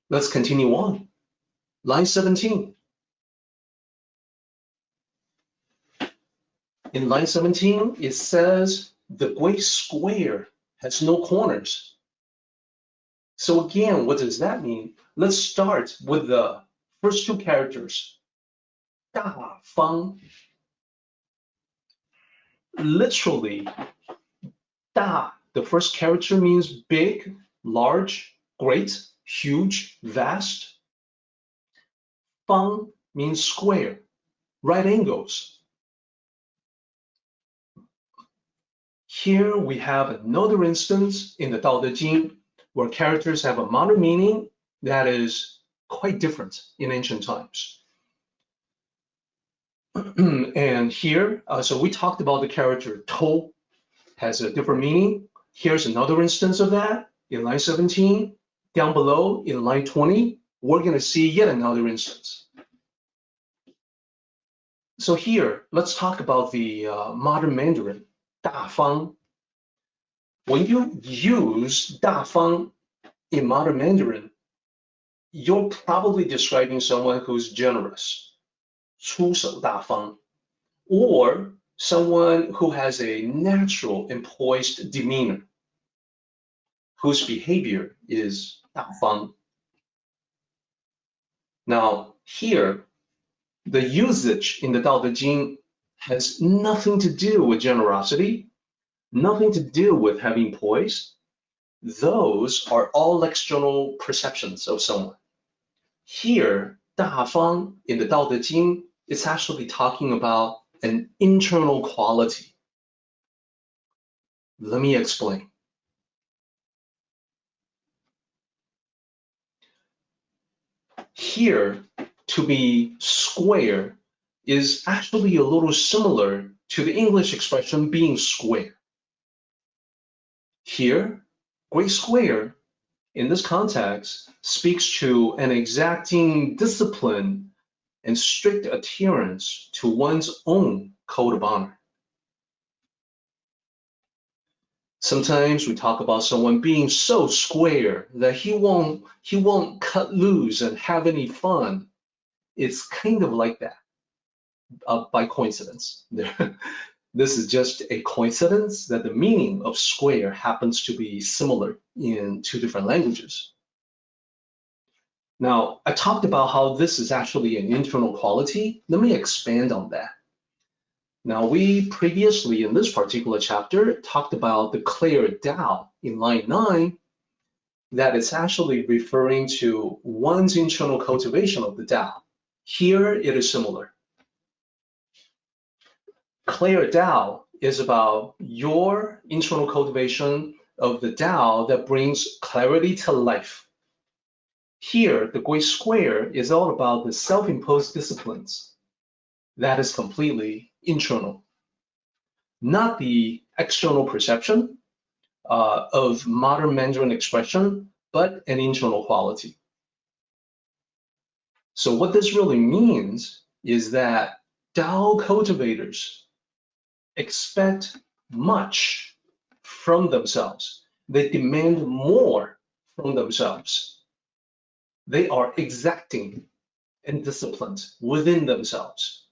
Let's continue on. Line 17. In line 17, it says, the great square has no corners. So again, what does that mean? Let's start with the first two characters. 大方. Literally, 大, the first character means big, large, great, huge, vast. 方 means square, right angles. Here we have another instance in the Tao Te Ching where characters have a modern meaning that is quite different in ancient times. And here, so we talked about the character to has a different meaning. Here's another instance of that in line 17. Down below in line 20, we're going to see yet another instance. So here, let's talk about the modern Mandarin, 大方. When you use 大方 in modern Mandarin, you're probably describing someone who's generous, 出手大方, or someone who has a natural and poised demeanor, whose behavior is 大方. Now, here, the usage in the Tao Te Ching has nothing to do with generosity, nothing to do with having poise. those are all external perceptions of someone. Here, 大方 in the 道德经 is actually talking about an internal quality. Let me explain. Here, to be square is actually a little similar to the English expression being square. Here, great square in this context speaks to an exacting discipline and strict adherence to one's own code of honor. Sometimes we talk about someone being so square that he won't cut loose and have any fun. It's kind of like that by coincidence. This is just a coincidence that the meaning of square happens to be similar in two different languages. Now, I talked about how this is actually an internal quality. Let me expand on that. Now, we previously in this particular chapter talked about the clear Tao in line 9, that it's actually referring to one's internal cultivation of the Tao. Here it is similar. Clear Tao is about your internal cultivation of the Tao that brings clarity to life. Here, the Great Square is all about the self-imposed disciplines. That is completely internal, not the external perception of modern Mandarin expression, but an internal quality. So what this really means is that Tao cultivators expect much from themselves. They demand more from themselves. They are exacting and disciplined within themselves.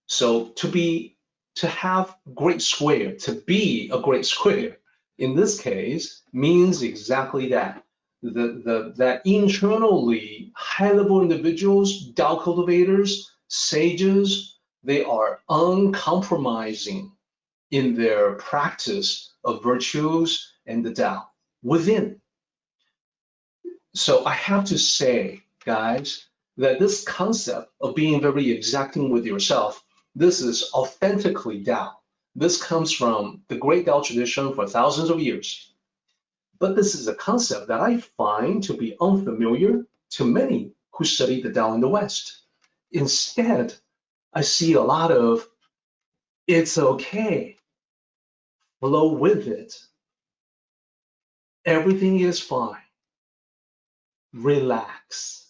So to have great square, to be a great square, in this case, means exactly that. That internally high-level individuals, Tao cultivators, sages, they are uncompromising in their practice of virtues and the Tao within. So I have to say, guys, that this concept of being very exacting with yourself, this is authentically Tao. This comes from the great Tao tradition for thousands of years. But this is a concept that I find to be unfamiliar to many who study the Tao in the West. Instead, I see a lot of, it's okay, flow with it. Everything is fine. Relax.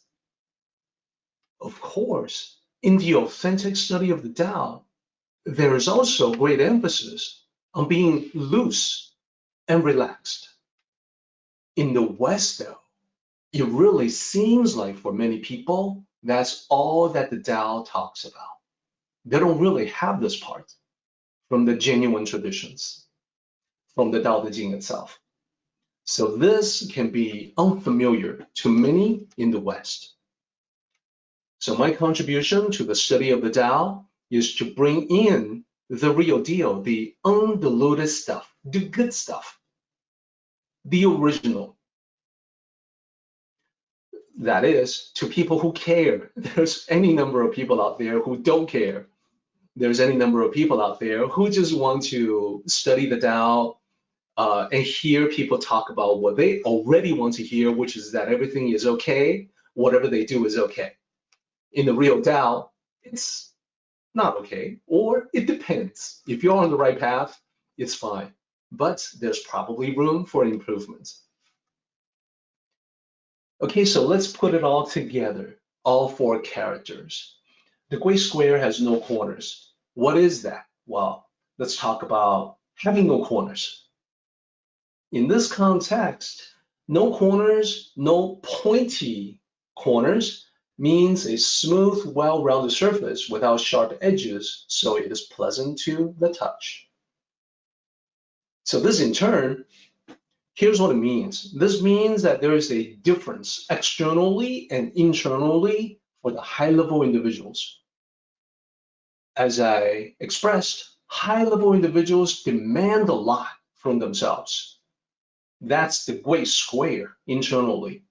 Of course, in the authentic study of the Tao, there is also great emphasis on being loose and relaxed. In the West, though, it really seems like for many people, that's all that the Tao talks about. They don't really have this part from the genuine traditions, from the Tao Te Ching itself. So this can be unfamiliar to many in the West. So my contribution to the study of the Tao is to bring in the real deal, the undiluted stuff, the good stuff, the original. That is, to people who care. There's any number of people out there who don't care. There's any number of people out there who just want to study the Tao and hear people talk about what they already want to hear, which is that everything is okay, whatever they do is okay. In the real Tao, it's not okay, or it depends. If you're on the right path, it's fine, but there's probably room for improvement. Okay, so let's put it all together, all four characters. The Great Square has no corners. What is that? Well, let's talk about having no corners. In this context, no corners, no pointy corners means a smooth, well-rounded surface without sharp edges, so it is pleasant to the touch. So this in turn, here's what it means. This means that there is a difference externally and internally for the high-level individuals. As I expressed, high-level individuals demand a lot from themselves. That's the great square internally.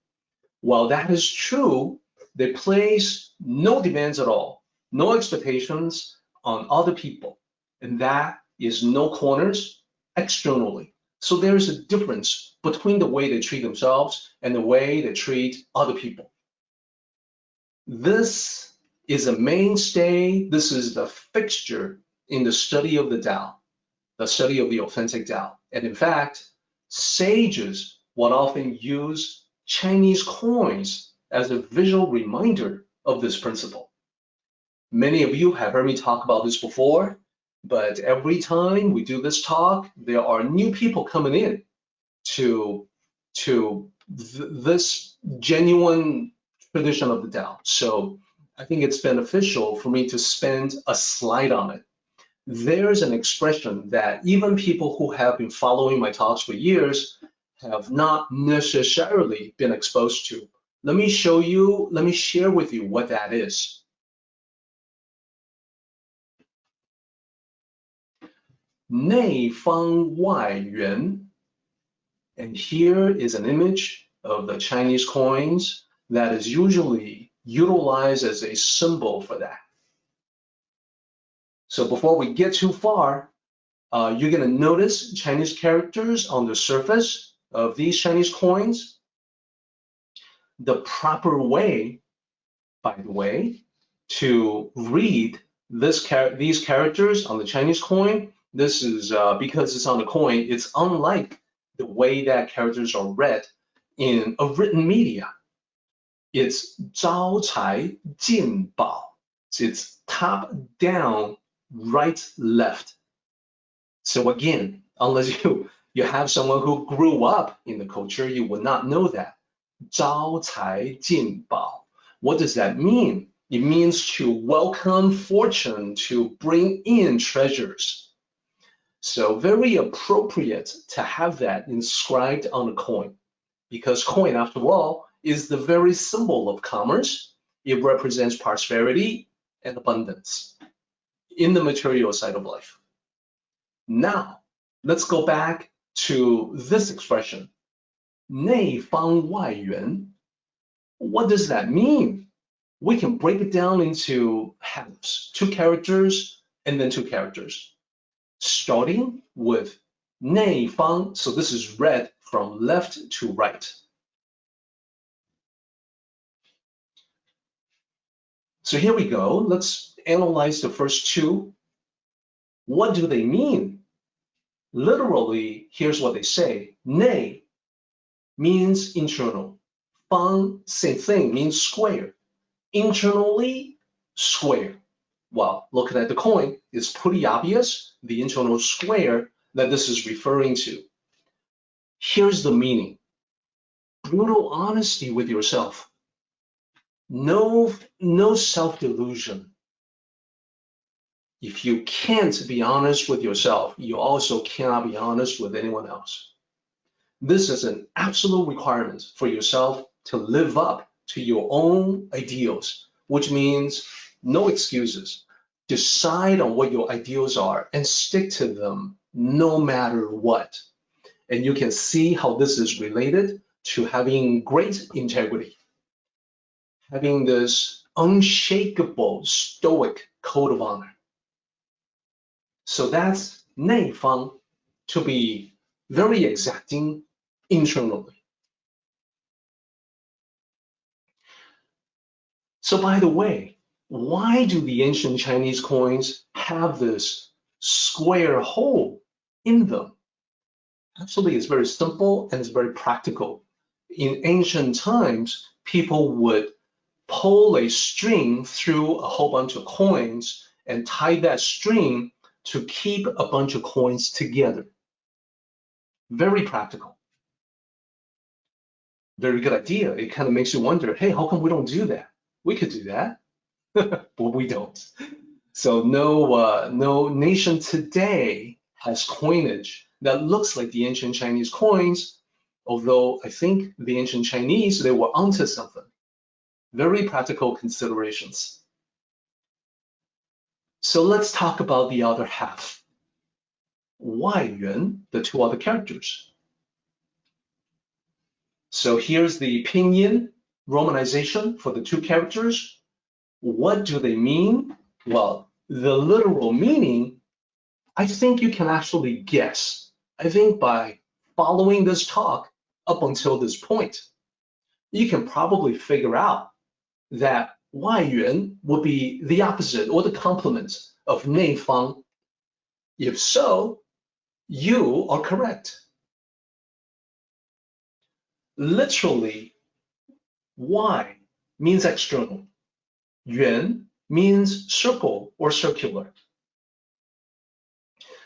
While that is true, they place no demands at all, no expectations on other people, and that is no corners externally. So there is a difference between the way they treat themselves and the way they treat other people. This is a mainstay, this is the fixture in the study of the Tao, the study of the authentic Tao. And in fact, sages would often use Chinese coins as a visual reminder of this principle. Many of you have heard me talk about this before, but every time we do this talk, there are new people coming in to this genuine tradition of the Tao. So I think it's beneficial for me to spend a slide on it. There's an expression that even people who have been following my talks for years have not necessarily been exposed to. Let me share with you what that is. 内方外圆. And here is an image of the Chinese coins that is usually utilized as a symbol for that. So before we get too far, you're going to notice Chinese characters on the surface of these Chinese coins. The proper way, by the way, to read these characters on the Chinese coin, this is because it's on the coin, it's unlike the way that characters are read in a written media. It's 招财进宝. It's top down, right, left. So again, unless you have someone who grew up in the culture, you would not know that. 招财进宝. What does that mean? It means to welcome fortune, to bring in treasures. So very appropriate to have that inscribed on a coin, because coin, after all, is the very symbol of commerce. It represents prosperity and abundance in the material side of life. Now, let's go back to this expression, 内方外圆. What does that mean? We can break it down into halves, 2 characters and then 2 characters. Starting with 内方, so this is read from left to right. So here we go. Let's analyze the first 2. What do they mean? Literally, here's what they say. 内 means internal. 方, same thing, means square. Internally, square. Well, looking at the coin, it's pretty obvious the internal square that this is referring to. Here's the meaning. Brutal honesty with yourself. No self-delusion. If you can't be honest with yourself, you also cannot be honest with anyone else. This is an absolute requirement for yourself to live up to your own ideals, which means no excuses. Decide on what your ideals are and stick to them no matter what. And you can see how this is related to having great integrity, having this unshakable, stoic code of honor. So that's 内方, to be very exacting internally. So by the way, why do the ancient Chinese coins have this square hole in them? Actually, it's very simple and it's very practical. In ancient times, people would pull a string through a whole bunch of coins and tie that string to keep a bunch of coins together. Very practical. Very good idea. It kind of makes you wonder, hey, how come we don't do that? We could do that, but we don't. So no nation today has coinage that looks like the ancient Chinese coins, although I think the ancient Chinese, they were onto something. Very practical considerations. So let's talk about the other half. 外元, the two other characters. So here's the pinyin romanization for the two characters. What do they mean? Well, the literal meaning, I think you can actually guess. I think by following this talk up until this point, you can probably figure out that 外元 would be the opposite or the complement of 内方. If so, you are correct. Literally, 外 means external. 元 means circle or circular.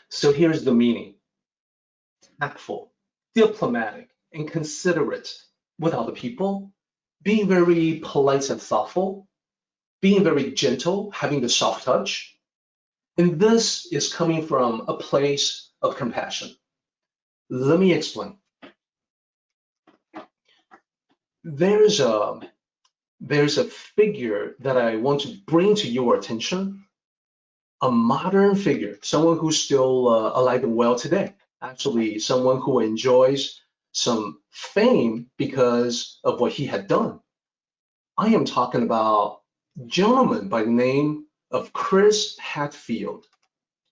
So here's the meaning. Tactful, diplomatic, and considerate with other people, being very polite and thoughtful, being very gentle, having the soft touch. And this is coming from a place of compassion. Let me explain. There's a figure that I want to bring to your attention, a modern figure, someone who's still alive and well today. Actually, someone who enjoys some fame because of what he had done. I am talking about a gentleman by the name of Chris Hadfield.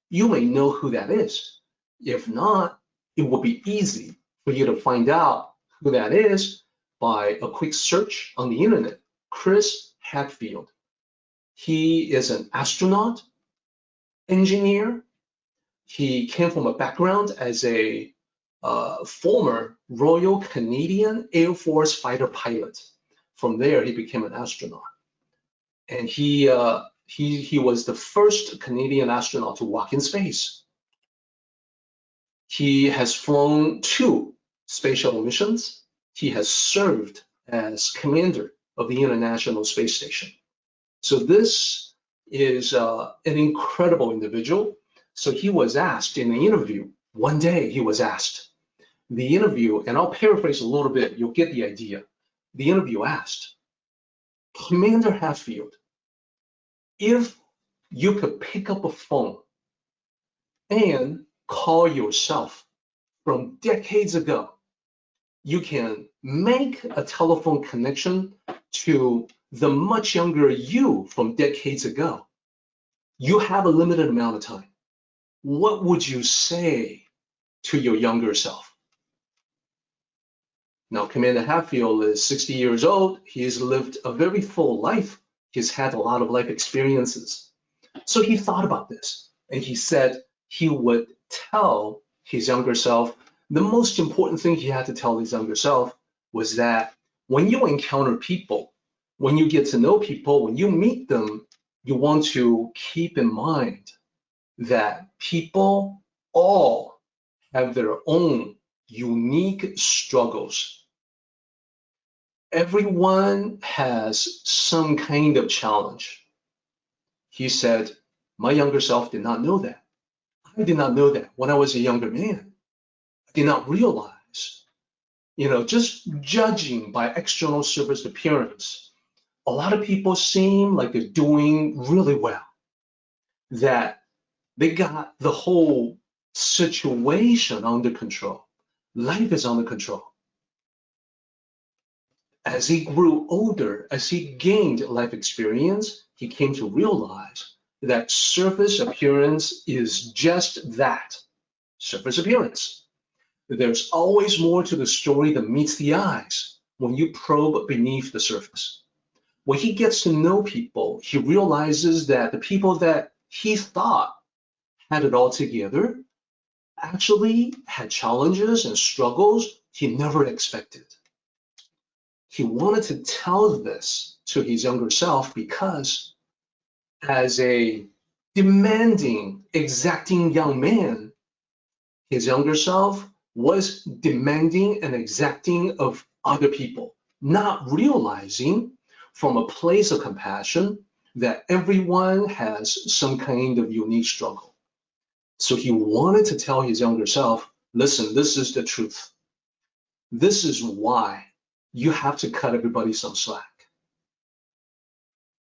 You may know who that is. If not, it will be easy for you to find out who that is by a quick search on the internet. Chris Hadfield. He is an astronaut, engineer. He came from a background as a former Royal Canadian Air Force fighter pilot. From there, he became an astronaut. And he was the first Canadian astronaut to walk in space. He has flown 2 space shuttle missions. He has served as commander of the International Space Station. So this is an incredible individual. So he was asked in an interview, one day he was asked, the interview, and I'll paraphrase a little bit, you'll get the idea. The interview asked, Commander Hadfield, if you could pick up a phone and call yourself from decades ago, you can make a telephone connection to the much younger you from decades ago. You have a limited amount of time. What would you say to your younger self? Now, Commander Hadfield is 60 years old. He's lived a very full life. He's had a lot of life experiences. So he thought about this, and he said he would tell his younger self, the most important thing he had to tell his younger self was that when you encounter people, when you get to know people, when you meet them, you want to keep in mind that people all have their own unique struggles. Everyone has some kind of challenge. He said, my younger self did not know that. I did not know that when I was a younger man. I did not realize, just judging by external surface appearance, a lot of people seem like they're doing really well, that they got the whole situation under control. Life is under control. As he grew older, as he gained life experience, he came to realize that surface appearance is just that, surface appearance. There's always more to the story than meets the eyes when you probe beneath the surface. When he gets to know people, he realizes that the people that he thought had it all together actually had challenges and struggles he never expected. He wanted to tell this to his younger self because as a demanding, exacting young man, his younger self was demanding and exacting of other people, not realizing from a place of compassion that everyone has some kind of unique struggle. So he wanted to tell his younger self, listen, this is the truth. This is why you have to cut everybody some slack.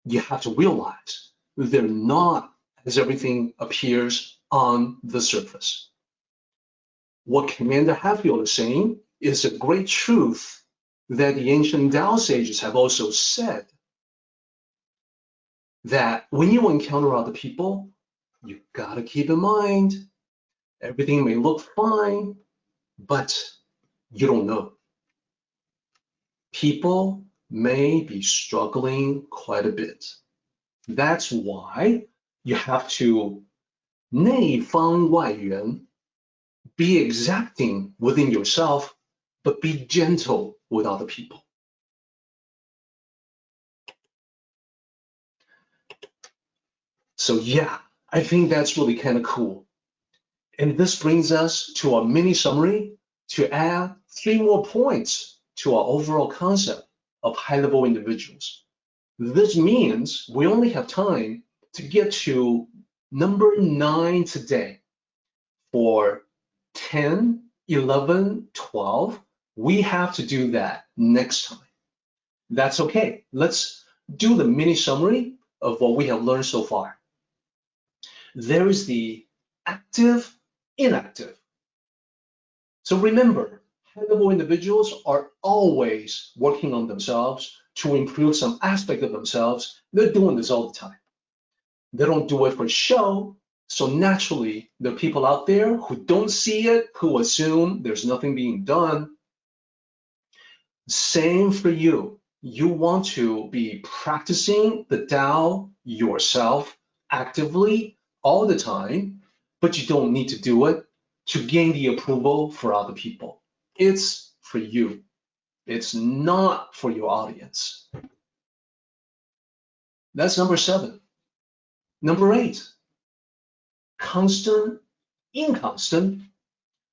You have to realize they're not as everything appears on the surface. what Commander Hatfield is saying is a great truth that the ancient Tao sages have also said, that when you encounter other people, you gotta keep in mind, everything may look fine, but you don't know. People may be struggling quite a bit. That's why you have to 内方外圆, be exacting within yourself, but be gentle with other people. So yeah, I think that's really kind of cool. And this brings us to our mini summary to add 3 more points to our overall concept of high-level individuals. This means we only have time to get to number 9 today. For 10, 11, 12, we have to do that next time. That's okay. Let's do the mini summary of what we have learned so far. There is the active, inactive. So remember, high-level individuals are always working on themselves to improve some aspect of themselves. They're doing this all the time. They don't do it for show, so naturally, there are people out there who don't see it, who assume there's nothing being done. Same for you. You want to be practicing the Tao yourself actively all the time, but you don't need to do it to gain the approval for other people. It's for you. It's not for your audience. That's number 7. Number 8, constant, inconstant.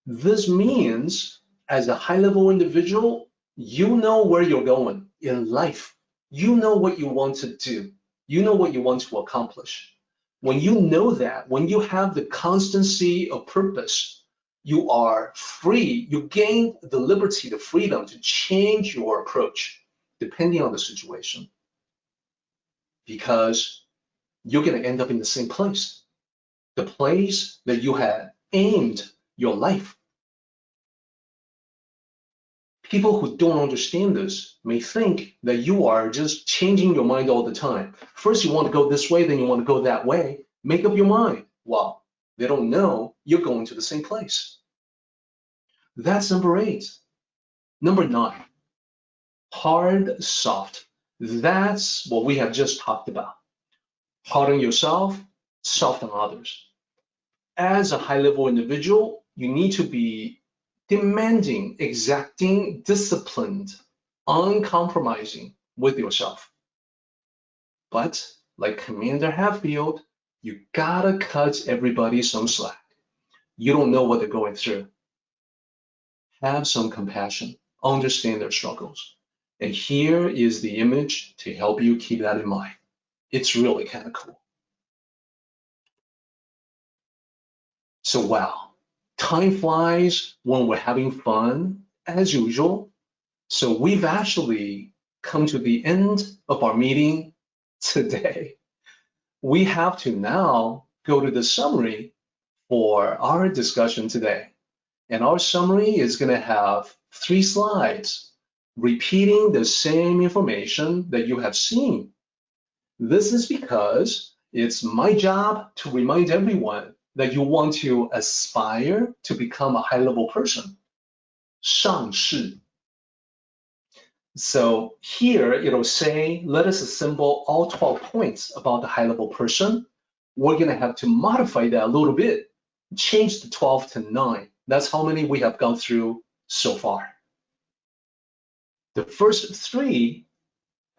This means as a high-level individual, you know where you're going in life. You know what you want to do. You know what you want to accomplish. When you know that, when you have the constancy of purpose, you are free. You gain the liberty, the freedom to change your approach depending on the situation. Because you're going to end up in the same place, the place that you had aimed your life. People who don't understand this may think that you are just changing your mind all the time. First you want to go this way, then you want to go that way. Make up your mind. Well, they don't know you're going to the same place. That's number 8. Number 9, hard, soft. That's what we have just talked about. Hard on yourself, soft on others. As a high-level individual, you need to be demanding, exacting, disciplined, uncompromising with yourself. But like Commander Hatfield, you gotta cut everybody some slack. You don't know what they're going through. Have some compassion, understand their struggles. And here is the image to help you keep that in mind. It's really kind of cool. So wow, time flies when we're having fun, as usual. So we've actually come to the end of our meeting today. We have to now go to the summary for our discussion today. And our summary is going to have 3 slides, repeating the same information that you have seen. This is because it's my job to remind everyone that you want to aspire to become a high-level person. 上士. So here it'll say, let us assemble all 12 points about the high-level person. We're going to have to modify that a little bit, change the 12 to 9. That's how many we have gone through so far. The first 3,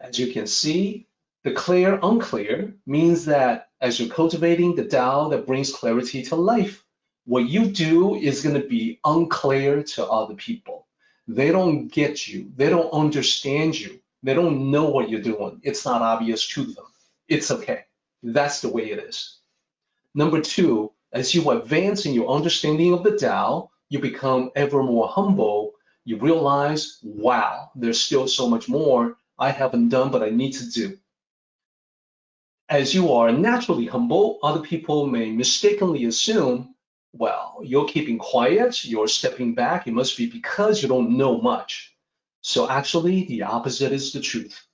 as you can see, the clear, unclear means that as you're cultivating the Tao that brings clarity to life, what you do is going to be unclear to other people. They don't get you. They don't understand you. They don't know what you're doing. It's not obvious to them. It's okay. That's the way it is. Number 2, as you advance in your understanding of the Tao, you become ever more humble. You realize, wow, there's still so much more I haven't done, but I need to do. As you are naturally humble, other people may mistakenly assume, well, you're keeping quiet, you're stepping back, it must be because you don't know much. So actually, the opposite is the truth.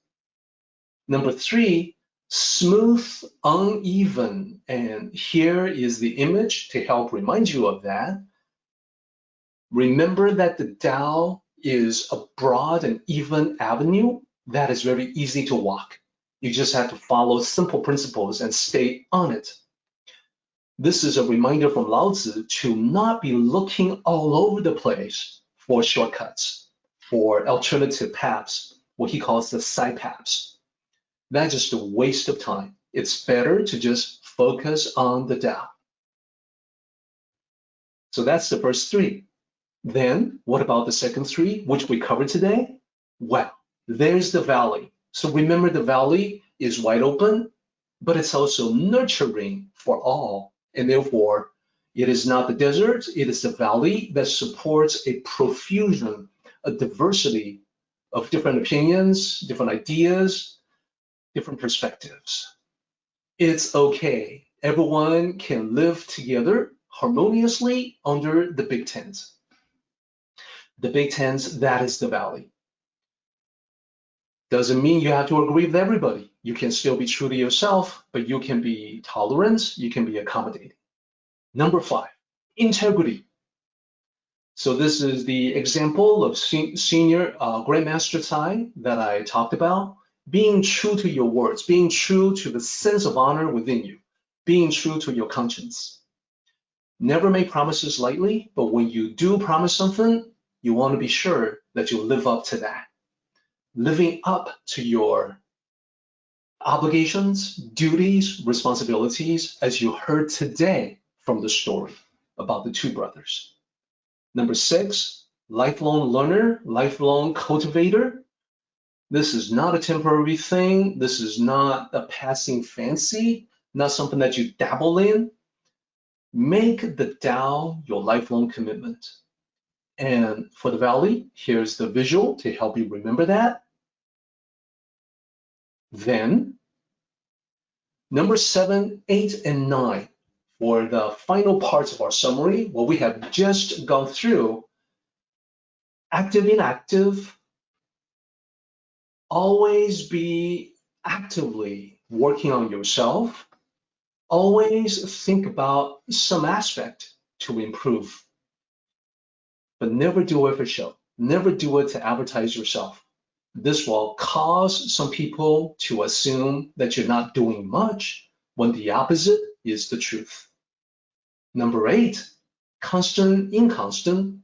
Number 3, smooth, uneven. And here is the image to help remind you of that. Remember that the Tao is a broad and even avenue that is very easy to walk. You just have to follow simple principles and stay on it. This is a reminder from Lao Tzu to not be looking all over the place for shortcuts, for alternative paths, what he calls the side paths. That's just a waste of time. It's better to just focus on the Tao. So that's the first 3. Then, what about the second 3, which we covered today? Well, there's the valley. So remember, the valley is wide open, but it's also nurturing for all. And therefore, it is not the desert, it is the valley that supports a profusion, a diversity of different opinions, different ideas, different perspectives. It's okay. Everyone can live together harmoniously under the big tent. The big tent, that is the valley. Doesn't mean you have to agree with everybody. You can still be true to yourself, but you can be tolerant, you can be accommodating. Number 5, integrity. So this is the example of senior Grandmaster Tsai that I talked about. Being true to your words, being true to the sense of honor within you, being true to your conscience. Never make promises lightly, but when you do promise something, you want to be sure that you live up to that. Living up to your obligations, duties, responsibilities, as you heard today from the story about the 2 brothers. Number 6, lifelong learner, lifelong cultivator. This is not a temporary thing. This is not a passing fancy, not something that you dabble in. Make the Tao your lifelong commitment. And for the valley, here's the visual to help you remember that. Then, number 7, 8, and 9, for the final parts of our summary, what we have just gone through, active, inactive, always be actively working on yourself, always think about some aspect to improve, but never do it for show, never do it to advertise yourself. This will cause some people to assume that you're not doing much when the opposite is the truth. Number 8, constant, inconstant.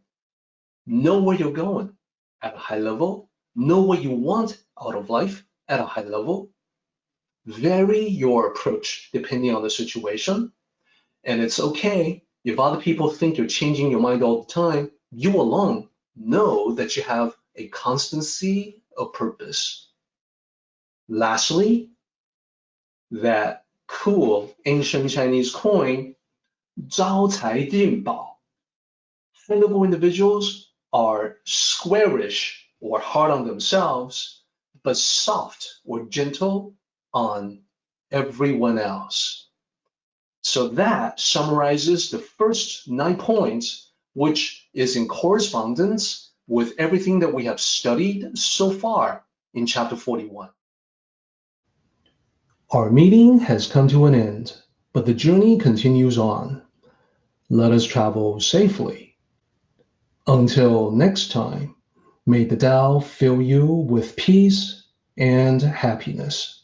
Know where you're going at a high level. Know what you want out of life at a high level. Vary your approach depending on the situation. And it's okay if other people think you're changing your mind all the time. You alone know that you have a constancy of purpose. Lastly, that cool ancient Chinese coin, 招财进宝. High-level individuals are squarish or hard on themselves, but soft or gentle on everyone else. So that summarizes the first 9 points, which is in correspondence with everything that we have studied so far in chapter 41. Our meeting has come to an end, but the journey continues on. Let us travel safely. Until next time, may the Tao fill you with peace and happiness.